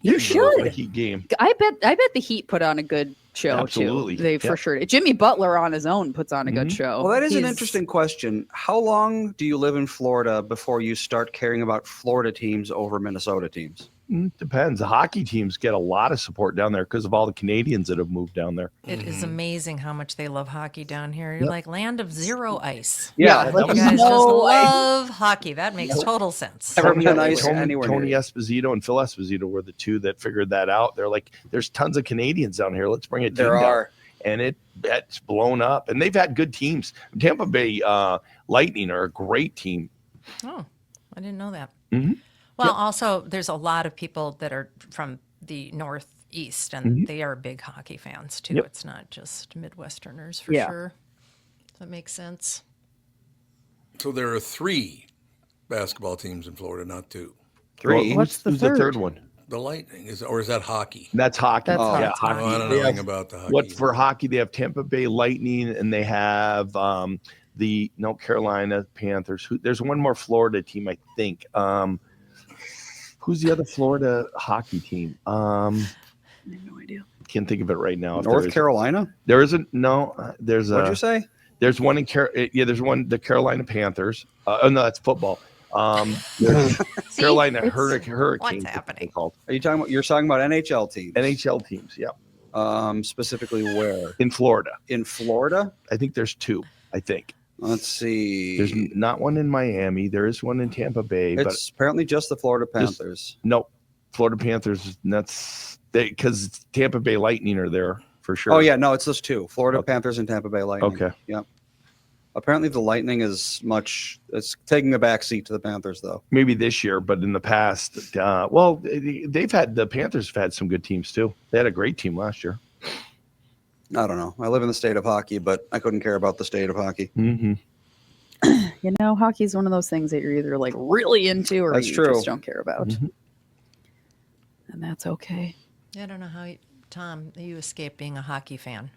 You The should. Heat game. I bet the Heat put on a good show Absolutely. too. They Yeah. for sure. Jimmy Butler on his own puts on a good Mhm. show. Well, that is an He's- interesting question. How long do you live in Florida before you start caring about Florida teams over Minnesota teams? Depends. The hockey teams get a lot of support down there because of all the Canadians that have moved down there. It is amazing how much they love hockey down here. You're Yep. like land of zero ice. Yeah, that like, You was- guys just no way. love hockey. That makes total sense. Never been nice Tony, anywhere Tony near. Esposito and Phil Esposito were the two that figured that out. They're like, there's tons of Canadians down here. Let's bring a team There down. are. And that's blown up. And they've had good teams. Tampa Bay Lightning are a great team. Oh, I didn't know that. Mhm. Well, also, there's a lot of people that are from the Northeast, and they are big hockey fans too. Yep. It's not just Midwesterners for Yeah. sure. That makes sense. So there are 3 basketball teams in Florida, not 2. Three. Well, What's the who's the third? third one? the Lightning? Or is that hockey? That's hockey. That's yeah, hockey. hockey. Oh, I don't know They anything have- about the hockey. What for hockey? They have Tampa Bay Lightning, and they have Carolina Panthers. There's one more Florida team, I think. Who's the other Florida hockey team? I have no idea. Can't think of it right now. If North there is. Carolina? There isn't. No, there's What'd a. you say? There's one in there's one, the Carolina Panthers. Oh no, that's football. There's Carolina it's- Hurricanes. What's they're happening? called You're talking about NHL teams. NHL teams. Yeah, Specifically where? in Florida. In Florida? I think there's two. I think Let's see. there's not one in Miami. There is one in Tampa Bay, but It's apparently just the Florida Panthers. no, Florida Panthers. That's because Tampa Bay Lightning are there for sure. Oh yeah, no, it's those two. Florida Okay. Panthers and Tampa Bay Lightning. Okay. Yep. Apparently the Lightning it's taking a back seat to the Panthers though. Maybe this year, but in the past, the Panthers have had some good teams too. They had a great team last year. I don't know. I live in the state of hockey, but I couldn't care about the state of hockey. Mm-hmm. You know, hockey's one of those things that you're either like really into or That's you true. just don't care about. Mhm. And that's okay. I don't know how, Tom, you escaped being a hockey fan.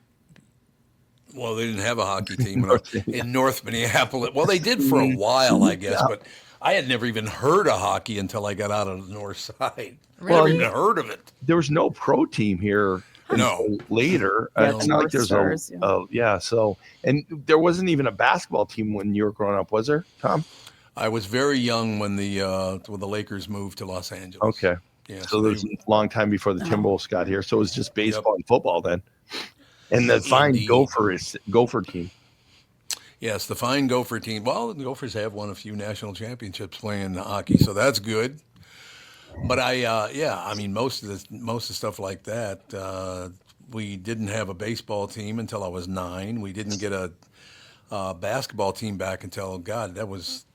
Well, they didn't have a hockey team in North Minneapolis. Well, they did for a while, I guess, but I had never even heard of hockey until I got out of the north side. Never Really? even heard of it. There was no pro team here. No. Later, Yeah, it's the not like North there's Stars, yeah. So, and there wasn't even a basketball team when you were growing up, was there, Tom? I was very young when the Lakers moved to Los Angeles. Okay, Yeah. so there was a long time before the Timberwolves got here. So it was just baseball Yep. and football then. And the fine Indeed. Gopher team. Yes, the fine Gopher team. Well, the Gophers have won a few national championships playing hockey, so that's good. But I mean, most of the stuff like that, we didn't have a baseball team until I was 9. We didn't get a basketball team back until that was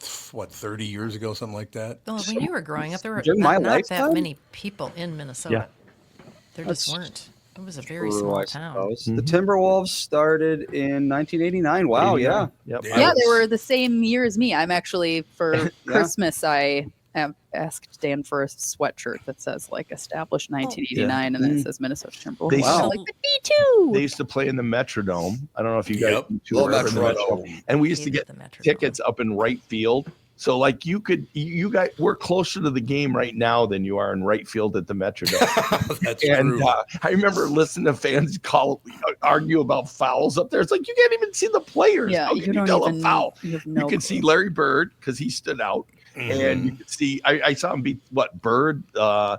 30 years ago, something like that. Well, when you were growing up, there were During my not that lifetime? many people in Minnesota. There just That's weren't. It was a very True, small I town. suppose. The Timberwolves started in 1989. Wow, yeah. Yep. Yeah. Yeah, they were the same year as me. I'm actually, for Yeah. Christmas, I asked Dan for a sweatshirt that says like established 1989 and then it says Minnesota Timberwolves. They Wow. still- Like, me too. They used to play in the Metrodome. I don't know if you guys Yep. you Little were ever in the Metrodome. Metrodome. And we used to Hated get the Metrodome. tickets up in right field. So like you guys, we're closer to the game right now than you are in right field at the Metrodome. That's And true. I remember listening to fans argue about fouls up there. It's like you can't even see the players. Yeah, How you can don't tell even a foul? You have no You could see Larry Bird because he stood out, and you could see I saw him beat Bird. Saw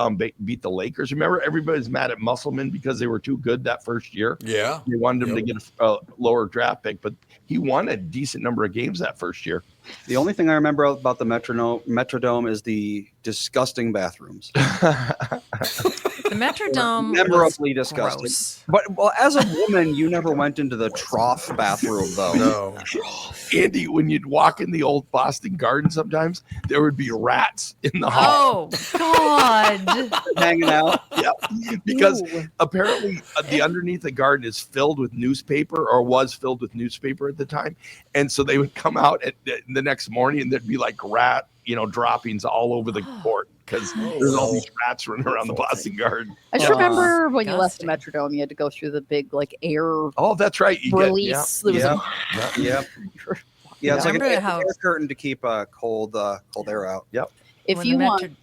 him beat the Lakers. Remember, everybody's mad at Musselman because they were too good that first year. Yeah. They wanted him to Yep. get a lower draft pick, but he won a decent number of games that first year. The only thing I remember about the Metrodome is the disgusting bathrooms. The Metrodome Memorably was disgusting. gross. But as a woman, you never went into the trough bathroom though. No. Andy, when you'd walk in the old Boston Garden, sometimes there would be rats in the hall. Oh God! Hanging out. Because Ew. apparently the underneath the garden is filled with newspaper or was filled with newspaper at the time. And so they would come out the next morning and there'd be like rat, droppings all over the court because there's all these rats running around the Boston Garden. I just remember when you left the disgusting. Metrodome, you had to go through the big like air Oh, that's right. You release. There was Yeah. a- Yep. Yeah, it's like an Remember how- air curtain to keep cold air out. if When you the want, Metro-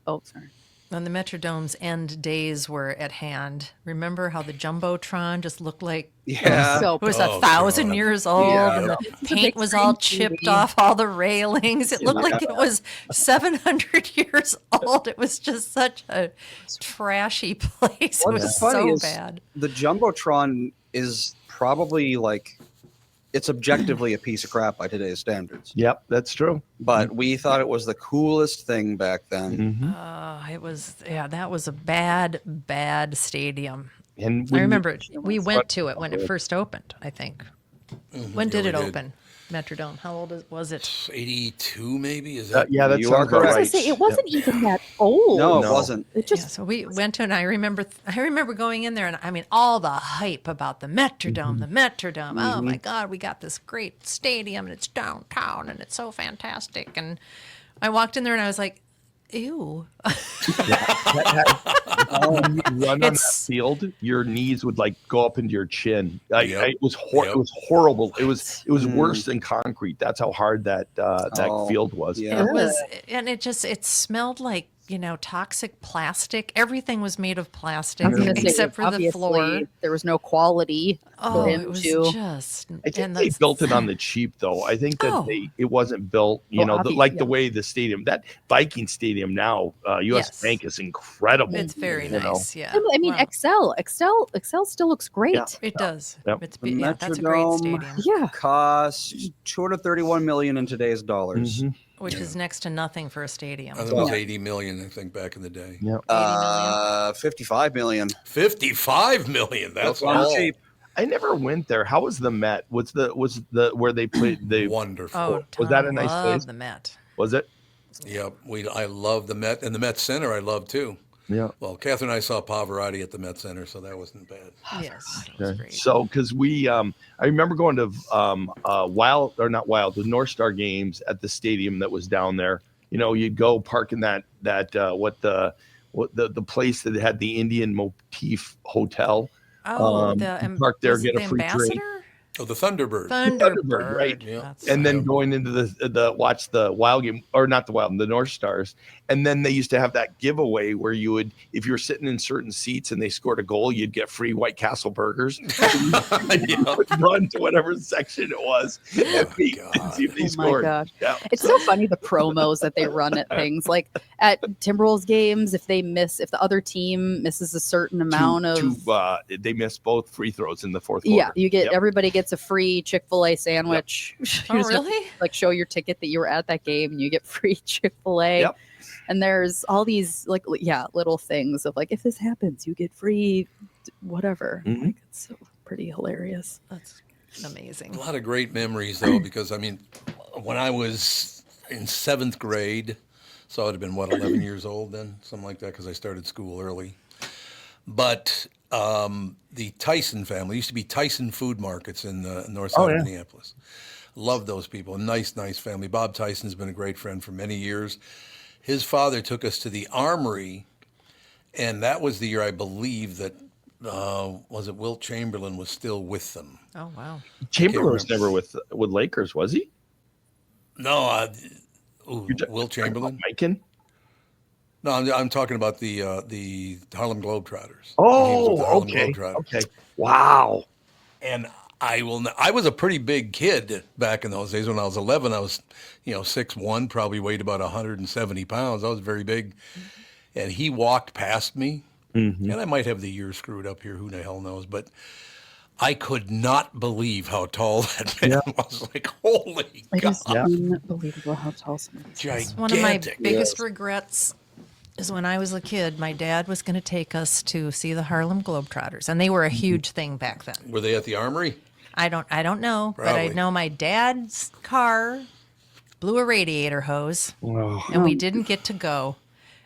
oh sorry, When the Metrodome's end days were at hand, remember how the Jumbotron just looked like Yeah. so it was Oh, 1,000 God. years old Yeah. and the It's a paint big was all screen chipped TV. off all the railings. It looked like it was 700 years old. It was just such a trashy place. It What's was funny so is bad. The Jumbotron is probably it's objectively a piece of crap by today's standards. Yep, that's true. But we thought it was the coolest thing back then. Mhm. It was, that was a bad, bad stadium. And I remember it. We went to it when it first opened, I think. When did Yeah, it we did. open? Metrodome. How old was it? 82 maybe? Is that? yeah, that You sounds are about correct. I right. was gonna say it wasn't even that old. No, No. it wasn't. It Yeah, just so we went to it, and I remember going in there, and I mean, all the hype about the Metrodome, the Metrodome. Oh my God, we got this great stadium, and it's downtown, and it's so fantastic. And I walked in there, and I was like, Ew. When you run on that It's- field, your knees would like go up into your chin. Yep. It was Yep. it was horrible. It was worse than concrete. That's how hard that Oh, field was. yeah. It was, and it smelled like, toxic plastic. Everything was made of plastic I was gonna say, except for the obviously, floor. there was no quality Oh, put it was into. just. I think and they that's- built it on the cheap, though. I think that Oh. it wasn't built, like yeah. the way the stadium, that Viking stadium now, US Yes. Bank is incredible. It's very you know. nice. Yeah. I mean, Wow. Excel still looks great. Yeah. It does. Yep. It's The yeah, that's a great Metrodome. stadium, Yeah. Cost $231 million in today's dollars. Mhm. which is next to nothing for a stadium. I think it was 80 million, I think, back in the day. Yeah. 55 million. 55 million. That's Not all. cheap. I never went there. How was the Met? Was the where they played the Wonderful. Oh, was that a Tom, nice love place? the Met. Was it? Yep. I love the Met, and the Met Center I love too. Yeah. Well, Catherine and I saw Pavarotti at the Met Center, so that wasn't bad. Yes, it was Okay. great. So, because I remember going to the North Star games at the stadium that was down there. You'd go park in that the place that had the Indian motif hotel. Oh, park there, was it get a the free drink. ambassador? Oh, the Thunderbird. Thunderbird, right. Yeah. That's And then right. going into the watch the Wild game, or not the Wild, the North Stars. And then they used to have that giveaway where you would, if you were sitting in certain seats and they scored a goal, you'd get free White Castle burgers. Yeah. Run to whatever section it was and see if they Oh my scored. gosh. Yeah. It's so funny the promos that they run at things like at Timberwolves games. If the other team misses a certain amount of They missed both free throws in the fourth quarter. yeah, you get Yep. everybody gets a free Chick-fil-A sandwich. You Oh, just have to, really? like show your ticket that you were at that game and you get free Chick-fil-A. Yep. And there's all these little things of like if this happens, you get free whatever. Mhm. Like it's so pretty hilarious. That's amazing. A lot of great memories, though, because, I mean, when I was in seventh grade, so I would have been, 11 years old then? Something like that, because I started school early. But the Tyson family, used to be Tyson Food Markets in the north side of Minneapolis. Love those people. A nice family. Bob Tyson's been a great friend for many years. His father took us to the Armory, and that was the year, I believe, that, was it Wilt Chamberlain was still with them. Oh, wow. Chamberlain was remember. never with Lakers, was he? No, You're ta- Wilt Chamberlain? Mikan? No, I'm talking about the Harlem Globetrotters. He was with the Oh, Harlem okay. Globetrotters. Okay. Wow. And I was a pretty big kid back in those days. When I was 11, I was, 6'1", probably weighed about 170 pounds. I was very big. And he walked past me. Mhm. And I might have the year screwed up here. Who the hell knows? But I could not believe how tall that man was. Like, holy It God. is unbelievable how tall someone is. Gigantic. One of my biggest regrets is when I was a kid, my dad was going to take us to see the Harlem Globetrotters, and they were a huge thing back then. Were they at the Armory? I don't know, but I Probably. know my dad's car blew a radiator hose, and we didn't get to go.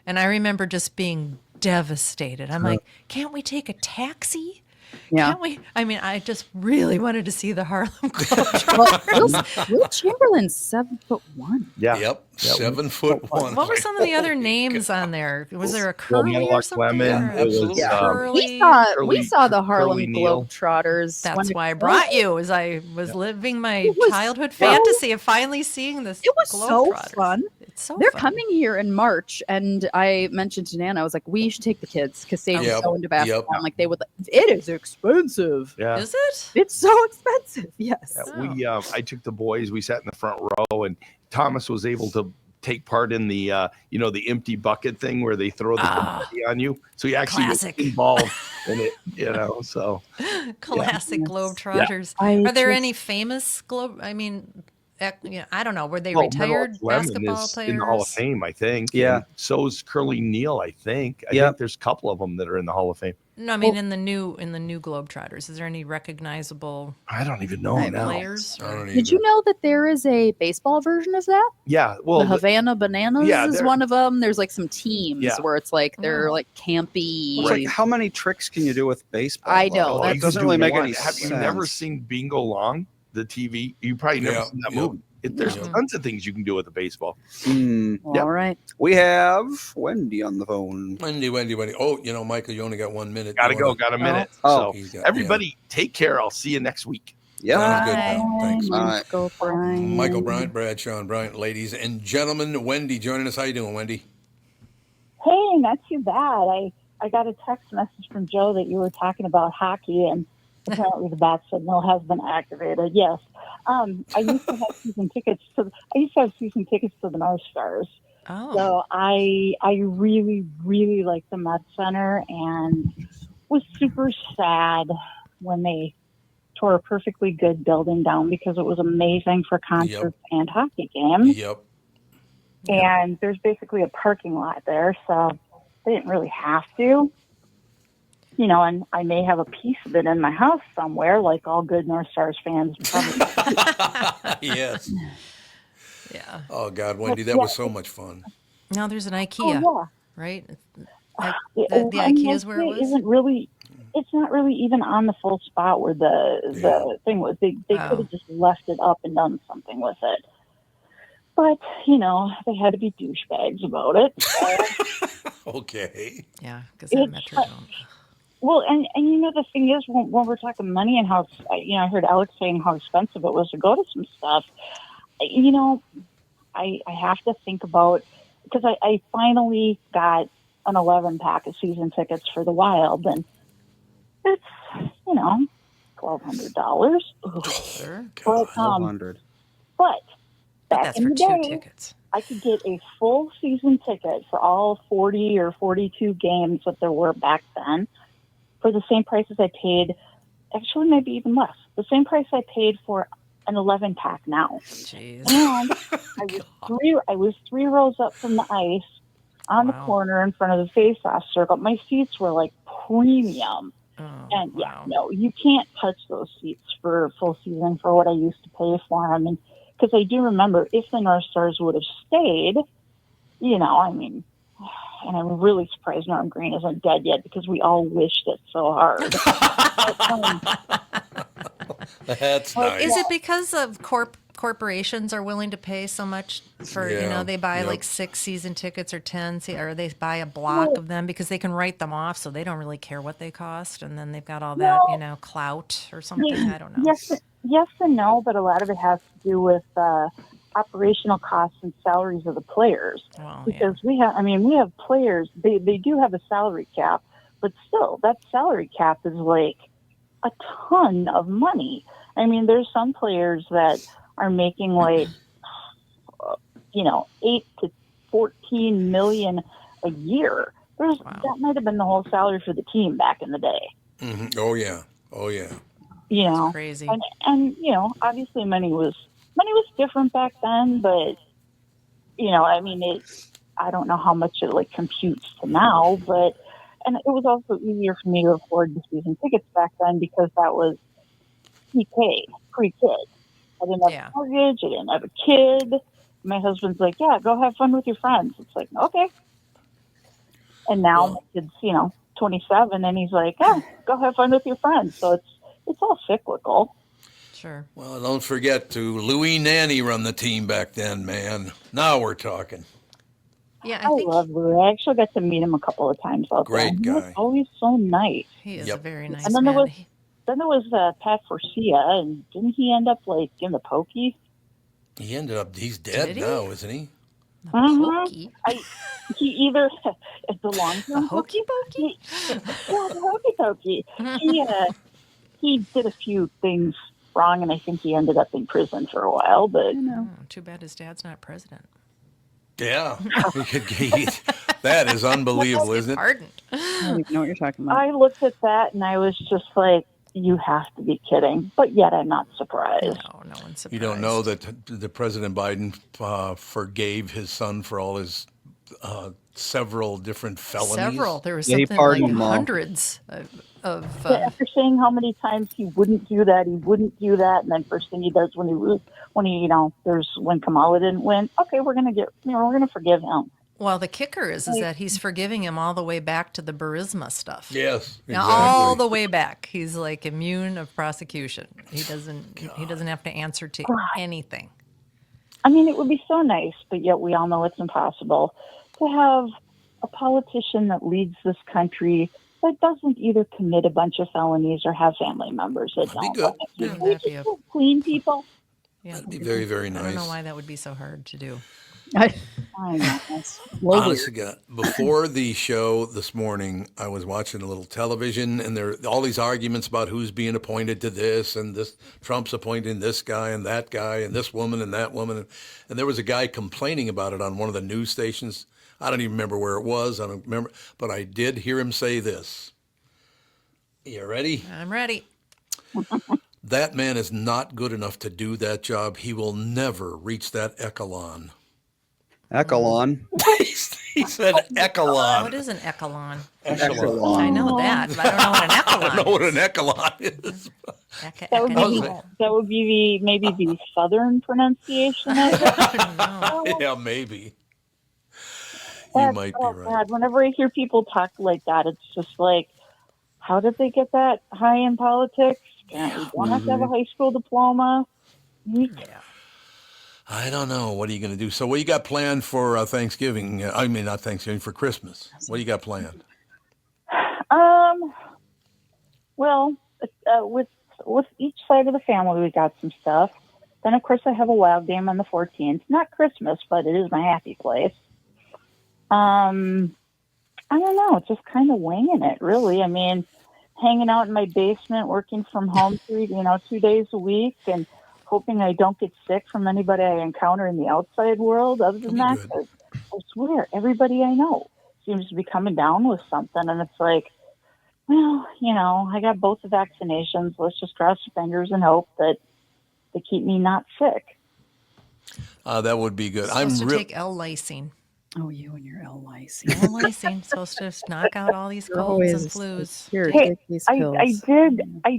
And I remember just being devastated. I'm like, can't we take a taxi? Yeah. Can't we? I mean, I just really wanted to see the Harlem Globetrotters. Well, Will Chamberlain's 7'1". Yeah. Yep. 7'1". What were some of the other names on there? Was there a Curly or Meadowlark something? Lemon. or- It was, absolutely. Curly. We saw the Harlem Curly Neal. Globetrotters. That's when- why I brought you, as I was living my It was childhood so- fantasy of finally seeing this. It was so Globetrotters. fun. It's so They're fun. coming here in March, and I mentioned to Nana, I was like, we should take the kids because Sadie's Yep, so into basketball. yep. I'm like, it is expensive. Yeah. Is it? It's so expensive. Yes. Yeah, I took the boys. We sat in the front row, and Thomas was able to take part in the the empty bucket thing where they throw the confetti on you. So he actually Classic. was involved in it. So Classic Yes. Globetrotters. I Are there just- any famous I mean, I don't know. Were they Well, retired Meadowlark Lemon basketball is players? in the Hall of Fame, I think. Yeah. And so's Curly Neal, I think. I Yep. think there's a couple of them that are in the Hall of Fame. No, I mean in the new Globetrotters. Is there any recognizable I don't even know now. players? I don't Did you either. know that there is a baseball version of that? Yeah, well, The Havana Bananas yeah, is they're- one of them. There's like some teams Yeah. where it's like they're Oh. like campy. It's like, how many tricks can you do with baseball? I know, though? that's- It doesn't really make any Have sense. you never seen Bingo Long, the TV? You probably never Yeah, seen that yeah. movie. There's tons of things you can do with a baseball. Mm. Yep. All right. We have Wendy on the phone. Wendy. Oh, Michael, you only got 1 minute. Gotta You go. wanna- Got a minute. Oh. So everybody, take care. I'll see you next week. Yeah. Sounds good, Bye. pal. Thanks. Bye. Go, Brian. Michael Bryant, Brad Sean Bryant, ladies and gentlemen. Wendy joining us. How you doing, Wendy? Hey, not too bad. I got a text message from Joe that you were talking about hockey, and apparently the bat signal has been activated. Yes. I used to have season tickets to the North Stars. Oh, So I really, really like the Met Center and was super sad when they tore a perfectly good building down because it was amazing for concerts and hockey games. Yep. And there's basically a parking lot there, so they didn't really have to. And I may have a piece of it in my house somewhere, like all good North Stars fans probably. Yes. yeah. Oh God, Wendy, that was so much fun. Now there's an Oh, IKEA, yeah. right? The IKEA is where it was? It's not really even on the full spot where the thing was. They could have just left it up and done something with it. But, they had to be douchebags about it. Okay. Yeah, because that Metrodome. Well, and the thing is, when we're talking money and how, I heard Alex saying how expensive it was to go to some stuff, I have to think about, because I finally got an 11-pack of season tickets for the Wild, and it's, $1,200. Sure. But, 1,200. but back That's in for the two day, tickets. I could get a full season ticket for all 40 or 42 games that there were back then for the same price as I paid, actually maybe even less, the same price I paid for an 11-pack now. Jeez. And I was three rows up from the ice on the Wow. corner in front of the face-off circle. My seats were like premium. Oh, And wow. no, you can't touch those seats for a full season for what I used to pay for them. And because I do remember if the North Stars would have stayed, and I'm really surprised Norm Green isn't dead yet because we all wished it so hard. That's nice. Is it because of corporations are willing to pay so much for, Yeah, they buy yep. like 6 season tickets or 10, or they buy a block of them because they can write them off, so they don't really care what they cost, and then they've got all that, clout or something. I don't know. Yes and no, but a lot of it has to do with operational costs and salaries of the players. Well, Because we have players, they do have a salary cap, but still, that salary cap is like a ton of money. There's some players that are making like, 8 to 14 million a year. That might have been the whole salary for the team back in the day. Mhm. Oh yeah. It's crazy. And obviously money was different back then, but I don't know how much it like computes to now, and it was also easier for me to afford the season tickets back then because that was pre-kid. I didn't have a mortgage. I didn't have a kid. My husband's like, yeah, go have fun with your friends. It's like, okay. And now my kid's, 27, and he's like, yeah, go have fun with your friends. So it's all cyclical. Sure. Well, don't forget to Louis Nanny run the team back then, man. Now we're talking. Yeah, I love Louis. I actually got to meet him a couple of times out there. Great He was guy. always so nice. he is a very nice And then man. there was Pat Forcia, and didn't he end up like in the pokey? He's dead Did he? now, isn't he? Pokey? He either it's the long term Hokey pokey? the hokey pokey. He did a few things wrong, and I think he ended up in prison for a while. But Oh, too bad his dad's not president. Yeah. That is unbelievable, isn't it? Pardoned. I don't even know what you're talking about. I looked at that, and I was just like, "You have to be kidding!" But yet, I'm not surprised. No one's surprised. You don't know that the President Biden forgave his son for all his several different felonies. Several. There was Yeah, he something pardoned like them all. hundreds of After saying how many times he wouldn't do that, and then first thing he does when Kamala didn't win, okay, we're gonna forgive him. well, the kicker is that he's forgiving him all the way back to the Burisma stuff. Yes, exactly. Now, all the way back, he's like immune of prosecution. He doesn't have to answer to anything. I mean, it would be so nice, but yet we all know it's impossible to have a politician that leads this country that doesn't either commit a bunch of felonies or have family members that That'd be don't. good. Yeah, Can we that'd be just a- have clean people? Yeah. That'd be very, very I don't know nice. why that would be so hard to do. I I know. that's a little Honest to weird. God, before the show this morning, I was watching a little television, and there all these arguments about who's being appointed to this, and this Trump's appointing this guy and that guy, and this woman and that woman, and there was a guy complaining about it on one of the news stations. I don't even remember where it was. I don't remember, but I did hear him say this. You ready? I'm ready. That man is not good enough to do that job. He will never reach that echelon. Echelon. He said echelon. What is an echelon? Echelon. I know that, but I don't know what an I echelon don't know what is. an echelon is. That would be Echelon. that would be maybe the southern pronunciation of it. No. Yeah, maybe. You That's- might be oh right. God, whenever I hear people talk like that, it's just like, how did they get that high in politics? Apparently, you don't have to have a high school diploma. Yeah. I don't know. What are you going to do? So, what you got planned for Thanksgiving? I mean, not Thanksgiving, for Christmas. What do you got planned? Well, with each side of the family, we got some stuff. Then, of course, I have a wild game on the 14th. Not Christmas, but it is my happy place. I don't know, just kind of winging it, really. I mean, hanging out in my basement, working from home 2 days a week, and hoping I don't get sick from anybody I encounter in the outside world. Other than That'll that, be good. I swear, everybody I know seems to be coming down with something, and it's like, well, I got both the vaccinations. Let's just cross your fingers and hope that they keep me not sick. That would be good. Supposed to take L-lysine. Oh, you and your L-lysine. L-lysine supposed to knock out all these You're colds and always flus. here. Hey, Take these I pills.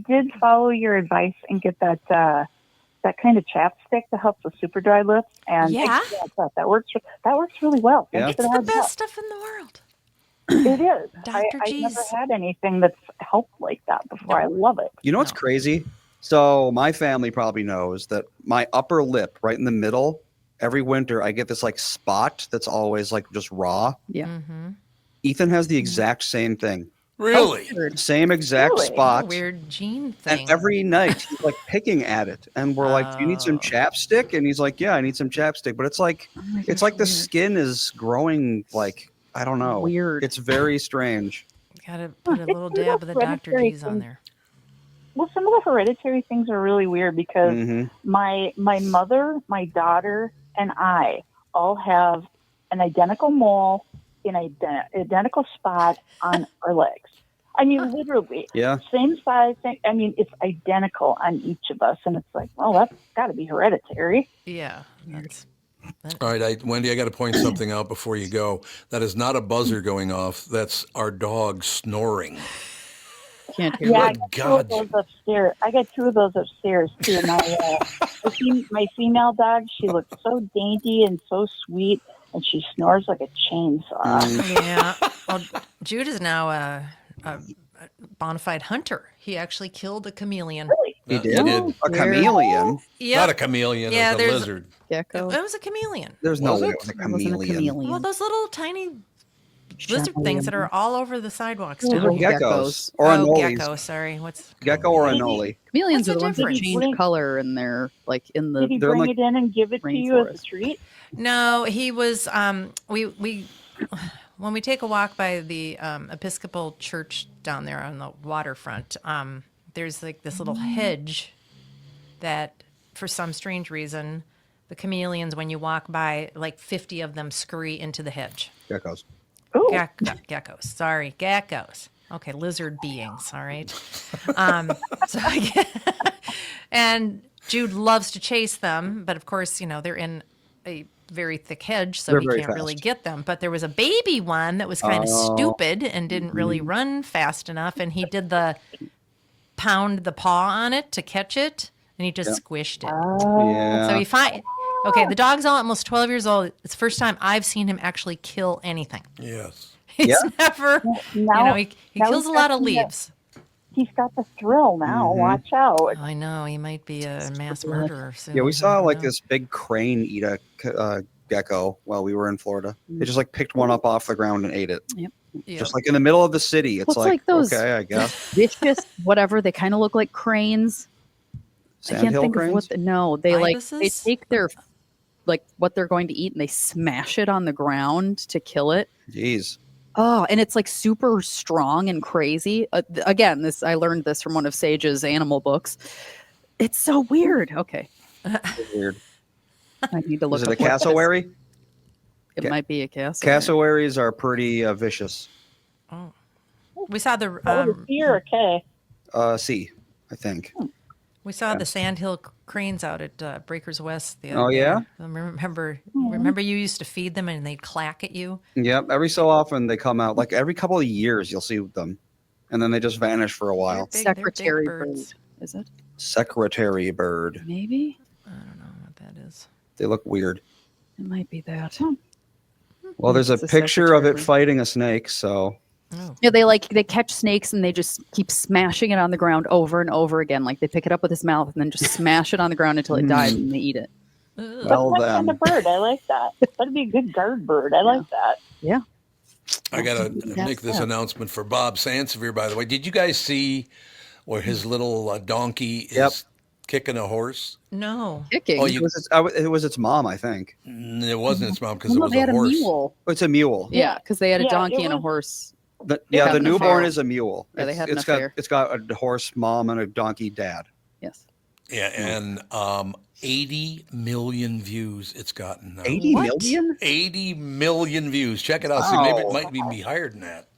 did follow your advice and get that kind of chapstick that helps with super dry lips, and Yeah? I thought that works really well. Yeah. Thanks It's for the heads up. best stuff in the world. It is. Dr. I've never G's. had anything that's helped like that before. I love it. You know what's No. crazy? So my family probably knows that my upper lip, right in the middle, every winter I get this like spot that's always like just raw. Yeah. Mm-hmm. Ethan has the exact same thing. Really? Weird. Same exact Really? spot. Weird gene thing. And every night he's like picking at it. And we're like, do you need some Oh. chapstick? And he's like, yeah, I need some chapstick. But it's like Oh my it's gosh, like the weird. skin is growing like I don't know. Weird. It's very strange. Gotta put a little It's dab of the Dr. hereditary G's on thing. there. Well, some of the hereditary things are really weird because hmm my mother, my daughter, and I all have an identical mole in an identical spot on our legs. I mean, literally, Yeah. same size thing. I mean, it's identical on each of us, and it's like, well, that's got to be hereditary. Yeah. That's, All right, Wendy, I got to point something out before you go. That is not a buzzer going off. That's our dog snoring. Can't hear Yeah, I Good got two God. of those upstairs. I got two of those upstairs too. My female dog, she looks so dainty and so sweet, and she snores like a chainsaw. yeah. Well, Jude is now a bona fide hunter. He actually killed a chameleon. Really? He He did. did. A chameleon. Yeah. Not a chameleon, Yeah, it's a there's- lizard. gecko. It was a chameleon. There's no Was way it? it was a It wasn't a chameleon. chameleon. Well, those little tiny lizard things that are all over the sidewalks Those down are here. Geckos. Or Oh, anoles. gecko. Sorry. What's Gecko or Maybe- anole. Chameleons What's are the the ones that difference? change color and they're like in the Did he They're bring like it in and give it to you as a rainforest. treat? No, he was. We when we take a walk by the Episcopal Church down there on the waterfront, there's like this little hedge that, for some strange reason, the chameleons, when you walk by, like 50 of them scurry into the hedge. Geckos. Ooh, Geckos. Sorry, geckos. Okay, lizard beings. All right. So and Jude loves to chase them, but of course, they're in a very thick hedge, so They're he very can't really fast. get them. But there was a baby one that was kind of Oh. stupid and didn't really run fast enough, and he did the pound the paw on it to catch it, and he just squished it. Yeah. So okay, the dog's almost 12 years old. It's the first time I've seen him actually kill anything. Yes. He's Yeah. never, now, he now kills he's a lot of got some- leaves. he's got the thrill now. Watch out. I know he might be a mass murderer soon. Yeah, we I saw don't like know. this big crane eat a gecko while we were in Florida. They just like picked one up off the ground and ate it. Yep. Yep. Just like in the middle of the city. It's Well, it's like those- okay, I guess. Vicious, whatever. They kind of look like cranes. I can't Sandhill think of cranes? what. No, they like they Ibises? take their like what they're going to eat and they smash it on the ground to kill it. Jeez. Oh, and it's like super strong and crazy. Again, this I learned this from one of Sage's animal books. It's so weird. Okay, Weird. I need to look. Is it a up what that is. cassowary? It might be a cassowary. Cassowaries are pretty vicious. Oh. We saw the Oh, deer, okay. C, I think. we saw the sandhill cranes out at Breakers West the other Oh, yeah? day. Remember you used to feed them and they'd clack at you. Yep. Every so often they come out. Like every couple of years you'll see them. And then they just vanish for a while. They're big Secretary bird. birds. Is it? Secretary bird. Maybe I don't know what that is. They look weird. it might be that. Well, there's a It's a picture of secretary it bird. fighting a snake, so Oh. Yeah, they catch snakes and they just keep smashing it on the ground over and over again. Like they pick it up with his mouth and then just smash it on the ground until it dies and they eat it. Ugh. well That's kind then. of bird. I like that. That'd be a good guard bird. I like that. Yeah. I got to That's make this that. announcement for Bob Sansevier, by the way. Did you guys see where his little donkey is Yep. kicking a horse? No. Kicking. Oh, It was its mom, I think. It wasn't its mom because Oh, it no, was they a had horse. a mule. Oh, it's a mule. Yeah, because they had a Yeah, donkey it and a was- horse. The had an newborn affair. is a mule. Yeah, they had an it's affair. got a horse mom and a donkey dad. Yes. Yeah, and 80 million views it's gotten now. 80 What? million? 80 million views. Check it out. See, maybe it Wow. might even be higher than that.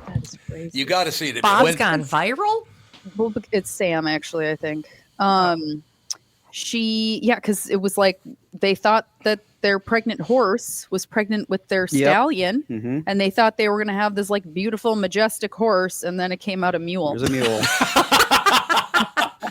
That is crazy. You got to see it. Bob's gone viral? Well, it's Sam, actually, I think. Because it was like they thought that their pregnant horse was pregnant with their stallion, Mm-hmm. and they thought they were going to have this like beautiful, majestic horse, and then it came out a mule. There's a mule.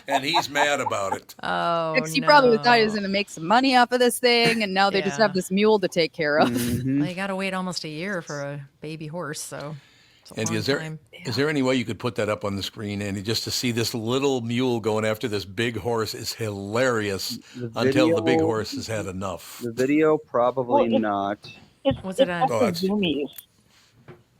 And he's mad about it. Oh, Because he no. probably thought he was going to make some money off of this thing, and now they just Yeah. have this mule to take care of. Mhm. Well, you got to wait almost a year for a baby horse, so it's a And long is there time. any way you could put that up on the screen, Andy, just to see this little mule going after this big horse is hilarious The until the big video- horse has had enough. The video, probably Well, not. Was It's it on- got Oh, the that's- zoomies.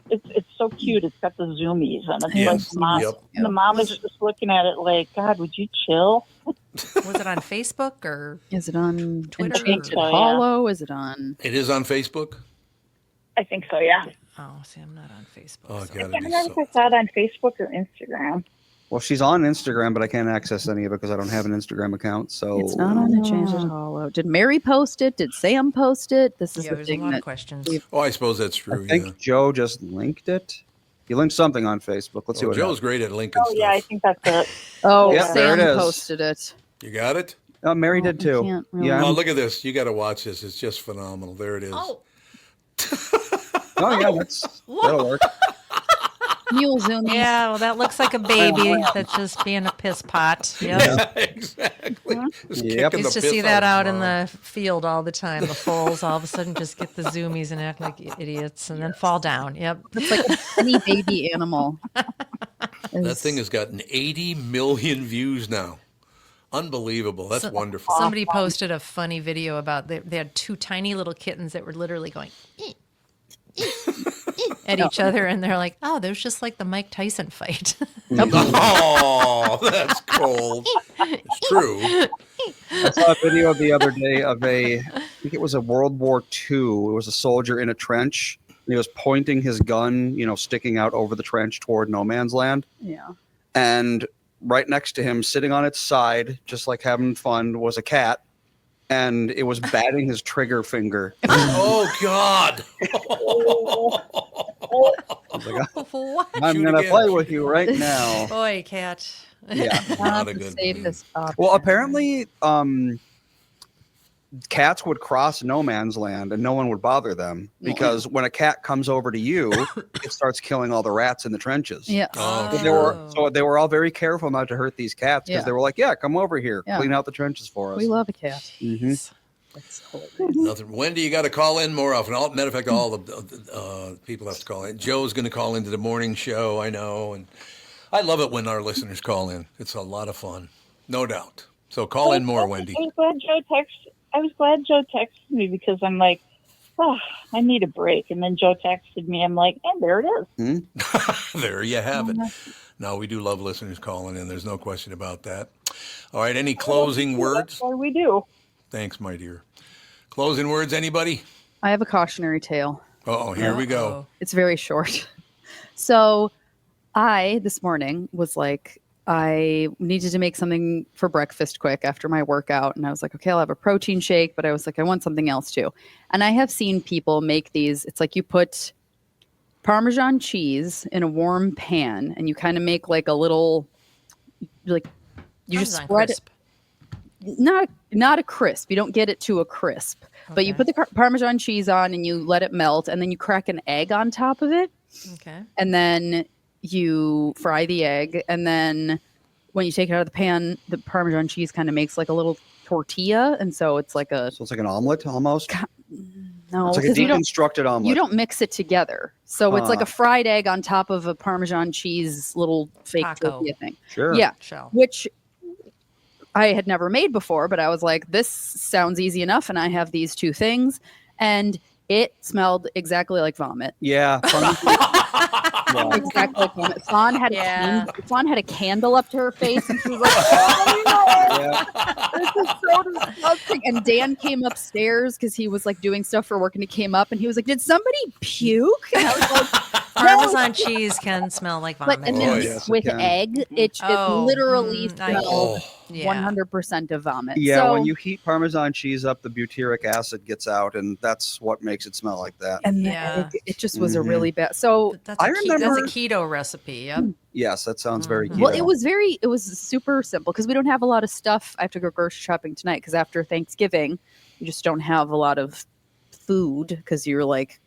It's so cute. It's got the zoomies, and it's Yes. like mom, Yep. the mom is just looking at it like, God, would you chill? Was it on Facebook or? Is it on Twitter. Enchanted Oh, yeah. Hollow? Is it on? It is on Facebook? I think so. Yeah. Oh, see, I'm not on Facebook. Oh, so- God. I can't remember if I saw it on Facebook or Instagram. Well, she's on Instagram, but I can't access any of it because I don't have an Instagram account. So It's not on Enchanted Hollow. Did Mary post it? Did Sam post it? This is Yeah, the there's a thing lot that of questions. Oh, I suppose that's I true. think Yeah. Joe just linked it. He linked something on Facebook. Let's see Oh, what Joe's great at linking Oh stuff. yeah, I think that's it. Oh, Yep, there Sam it is. posted it. You got it? Mary Oh, did I too. can't really- Yeah. Oh, look at this. You got to watch this. It's just phenomenal. There it is. Oh, Oh yeah, that'll work. Mule zoomies. yeah. Well, that looks like a baby that's just being a piss pot. Yep. Yeah, exactly. Just Yep. kicking Used the to see piss that out out of in mom. the field all the time. The foals all of a sudden just get the zoomies and act like idiots and then fall down. Yep. It's like any baby animal. That thing has gotten 80 million views now. Unbelievable. That's wonderful. Somebody posted a funny video about they had two tiny little kittens that were literally going at each other, and they're like, "Oh, there's just like the Mike Tyson fight." Oh, that's cold. It's true. I saw a video the other day of I think it was a World War II. It was a soldier in a trench. And he was pointing his gun, sticking out over the trench toward no man's land. Yeah. And right next to him, sitting on its side, just like having fun, was a cat. And it was batting his trigger finger. Oh, God. I was like, What? I'm Shoot going to again. play with you right now. Boy, cat. Yeah. Not a the good safest option. Well, apparently, cats would cross no man's land and no one would bother them because when a cat comes over to you, it starts killing all the rats in the trenches. Yeah. Oh, So sure. they were all very careful not to hurt these cats because Yeah. they were like, "Yeah, come over here, Yeah. clean out the trenches for us." We love a cat. Mhm. That's hilarious. Nothing. Wendy, you got to call in more often. Matter of fact, all the people have to call in. Joe's going to call into the morning show, I know. And I love it when our listeners call in. It's a lot of fun, no doubt. So call in more, Wendy. I was glad Joe texted me because I'm like, oh, I need a break. And then Joe texted me. I'm like, and there it is. There you have it. No, we do love listeners calling in. There's no question about that. All right, any closing words? That's why we do. Thanks, my dear. Closing words, anybody? I have a cautionary tale. Oh, here we go. It's very short. So I, this morning, was like, I needed to make something for breakfast quick after my workout. And I was like, okay, I'll have a protein shake. But I was like, I want something else too. And I have seen people make these. It's like you put Parmesan cheese in a warm pan and you kind of make like a little, like, you just spread crisp. it. Not a crisp. You don't get it to a crisp. But you put the Parmesan cheese on and you let it melt. And then you crack an egg on top of it. Okay. And then you fry the egg, and then when you take it out of the pan, the Parmesan cheese kind of makes like a little tortilla, and so it's like So it's like an omelet almost. no, It's like a 'cause deconstructed omelet. you don't mix it together. So it's like a fried egg on top of a Parmesan cheese little fake Taco. tortilla thing. Sure. Yeah, Shell. which I had never made before, but I was like, this sounds easy enough, and I have these two things, and it smelled exactly like vomit. Yeah. Exactly like vomit. Fawn had, Fawn had a candle up to her face, and she was like, this is so disgusting. And Dan came upstairs because he was like doing stuff for work, and he came up and he was like, did somebody puke? And I was like, Parmesan cheese can smell like vomit. but and then yes, it with can. egg, it literally smelled 100% of vomit. Yeah, so, when you heat Parmesan cheese up, the butyric acid gets out, and that's what makes it smell like that. and the Yeah. egg, it just was a really bad. So That's I a remember- that's a keto recipe. Yep. Yes, that sounds very keto. well, it was super simple because we don't have a lot of stuff. I have to go grocery shopping tonight because after Thanksgiving, you just don't have a lot of food because you're like,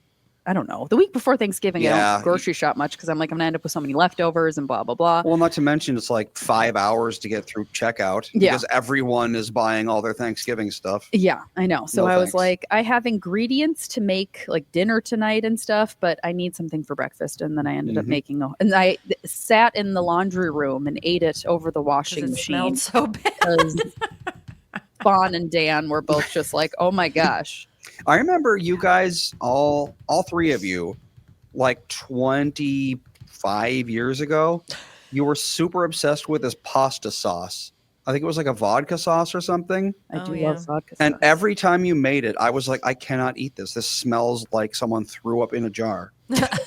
I don't know. The week before Thanksgiving, I Yeah. don't grocery shop much because I'm like, I'm gonna end up with so many leftovers and blah blah blah. Well, not to mention it's like 5 hours to get through checkout Yeah. because everyone is buying all their Thanksgiving stuff. Yeah, I know. So No I was thanks. like, I have ingredients to make like dinner tonight and stuff, but I need something for breakfast. And then I ended up making and I sat in the laundry room and ate it over the washing It machine smelled so bad. because Fawn and Dan were both just like, oh my gosh. I remember you guys, all three of you, like 25 years ago, you were super obsessed with this pasta sauce. I think it was like a vodka sauce or something. I do yeah. love vodka And sauce. every time you made it, I was like, I cannot eat this. This smells like someone threw up in a jar.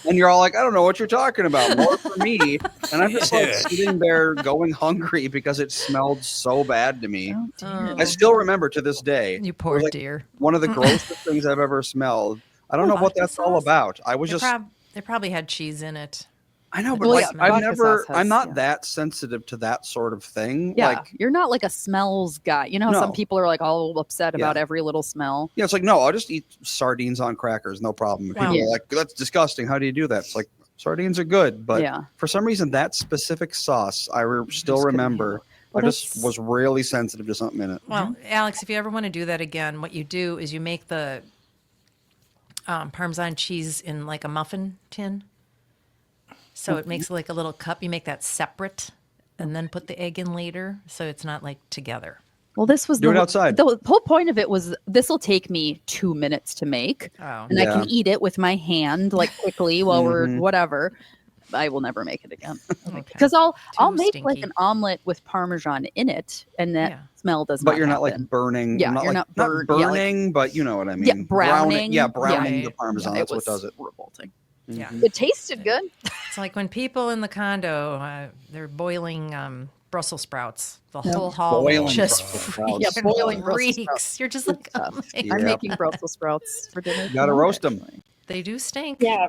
And you're all like, I don't know what you're talking about. More for me. And I'm just like Yeah. sitting there going hungry because it smelled so bad to me. Oh, dear. Oh. I still remember to this day. You poor like, dear. One of the grossest things I've ever smelled. I don't know what Vodka that's all sauce? about. I was just They probably had cheese in it. I know, but Well, like yeah, I've vodka never sauce has- I'm not yeah. that sensitive to that sort of thing. Yeah, Like you're not like a smells guy. You know how some No. people are like all upset about Yeah. every little smell. yeah, it's like no, I'll just eat sardines on crackers, no problem. And Wow. people Yeah. are like, that's disgusting. How do you do that? It's like sardines are good, but Yeah. for some reason that specific sauce I still couldn't remember. handle. Well, I just that's- was really sensitive to something in it. Well, Alex, if you ever want to do that again, what you do is you make the Parmesan cheese in like a muffin tin. So it makes like a little cup. You make that separate and then put the egg in later. So it's not like together. Well, this was Do it outside. The whole point of it was this will take me 2 minutes to make, Oh. and I Yeah. can eat it with my hand like quickly while we're Mhm. whatever. I will never make it again Okay. because I'll Too make like stinky. an omelet with Parmesan in it, and that Yeah. smell does But not. you're not happen. like burning. Yeah, not you're like, not burn- yeah, like- burning, but you know what I mean. Yeah, browning. Yeah, browning Yeah. the Parmesan. Yeah, That's it what does was it. revolting. Yeah. It tasted good. It's like when people in the condo, they're boiling Brussels sprouts. The whole hall Boiling just Brussels freaking sprouts. Yeah, boiling Brussels reeks. sprouts. You're just Good like, stuff. oh my Yeah. I'm making Brussels sprouts for dinner. You gotta tonight, roast 'em. actually. They do stink. Yeah,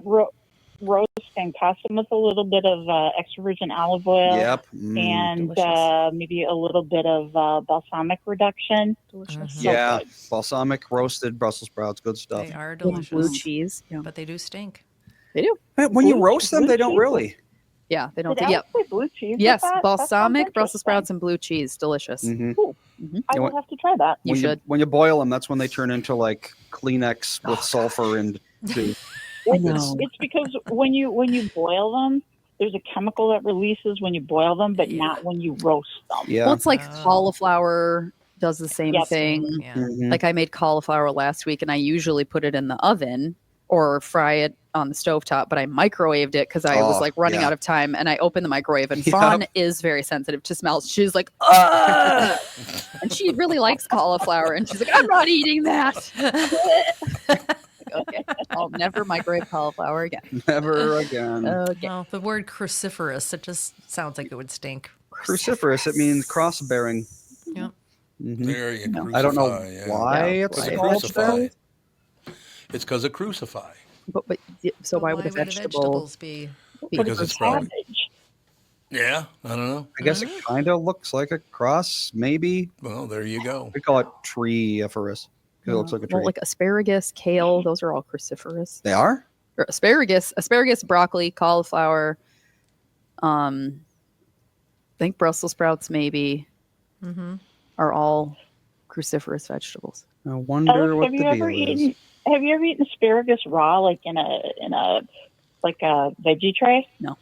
roasting, toss them with a little bit of extra virgin olive oil. Yep. And delicious. maybe a little bit of balsamic reduction. Delicious. Mhm. Yeah, good. balsamic roasted Brussels sprouts, good stuff. They are With delicious. blue cheese. Yeah, But they do stink. they do. When you Blue- roast them, blue they don't cheese? really. Yeah, they don't. Did Yeah. Alex say blue cheese? with Yes, that? That sounds balsamic, Brussels interesting. sprouts, and blue cheese. Delicious. Mhm. I will have to try that. You When should. when you boil them, that's when they turn into like Kleenex with sulfur and. I It's, know. it's because when you boil them, there's a chemical that releases when you boil them, but not when you roast them. Yeah. Well, it's like cauliflower does the same Yep. thing. Yeah. Mhm. Like I made cauliflower last week, and I usually put it in the oven or fry it on the stovetop, but I microwaved it because I was like running out of time, and I opened the microwave, and Fawn is very sensitive to smells. She's like, ugh! And she really likes cauliflower, and she's like, I'm not eating that. Like, okay, I'll never microwave cauliflower again. Never again. Okay. Well, the word cruciferous, it just sounds like it would stink. Cruciferous, it means cross-bearing. Yep. Mhm. There you No. crucify. I don't know yeah. why Yeah. it's Because of Right. called crucify. that. It's because of crucify. But so why would a the vegetable vegetables be? be Because it's probably. Cabbage. Yeah, I don't know. I guess it kind of looks like a cross, maybe. Well, there you go. We call it treeiferous. It looks like a tree. Well, like asparagus, kale, those are all cruciferous. They are? Or asparagus, broccoli, cauliflower. I think Brussels sprouts maybe are all cruciferous vegetables. I wonder what Have the you ever deal is. eaten? Have you ever eaten asparagus raw, like in a like a veggie tray? No,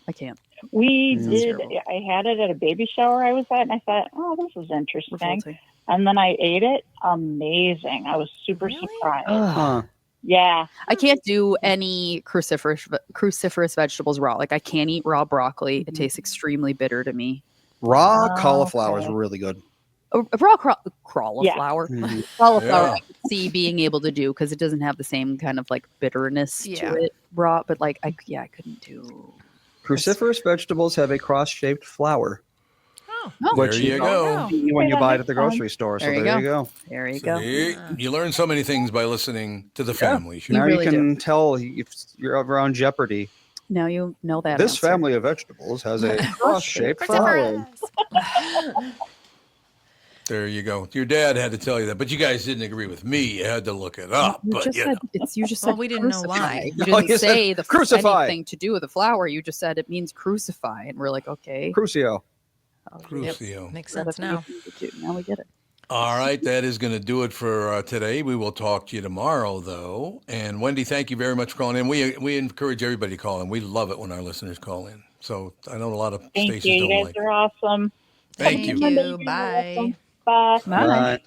I can't. We Sounds did. terrible. I had it at a baby shower I was at, and I thought, oh, this is interesting. Revolting. And then I ate it. Amazing. I was super Really? surprised. Huh. Yeah. I can't do any cruciferous vegetables raw. Like I can't eat raw broccoli. It tastes extremely bitter to me. Raw Oh, cauliflower is okay. really good. Raw cauliflower. Mhm. Cauliflower Yeah. I could see being able to do because it doesn't have the same kind of like bitterness Yeah. to it raw. But like I couldn't do. Cruciferous vegetables have a cross-shaped flower, Oh, There which you go. no. when you that buy it makes at the sense. grocery store. So There you there go. you go. There you go. See, you learn so many things by listening to the family show. You Now really you can tell if you're ever on Jeopardy. Now you know that. This answer. family of vegetables has a cross-shaped flower. Cruciferous. There you go. Your dad had to tell you that, but you guys didn't agree with me. You had to look it up. You But just you said know. you just Well, said we didn't know crucify. why. You No, didn't you said say crucify. anything to do with the flower. You just said it means crucify, and we're like, okay. Crucio. Crucio. Makes That's sense now. Now we get it. All right, that is going to do it for today. We will talk to you tomorrow, though. And Wendy, thank you very much for calling in. We encourage everybody to call in. We love it when our listeners call in. So I know a lot of Thank stations you. You don't guys like are it. awesome. Thank you. Bye. Bye. Bye.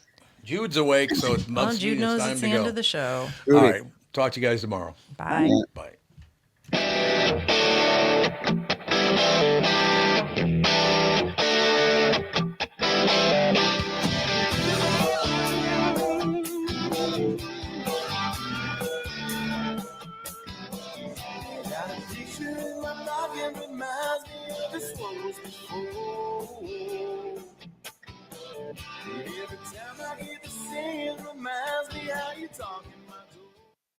Jude's awake, so it Well, must Jude mean it's knows time it's to the go. end of the show. All right, talk to you guys tomorrow. Bye. Bye. Got a picture in my pocket reminds me of this one was before.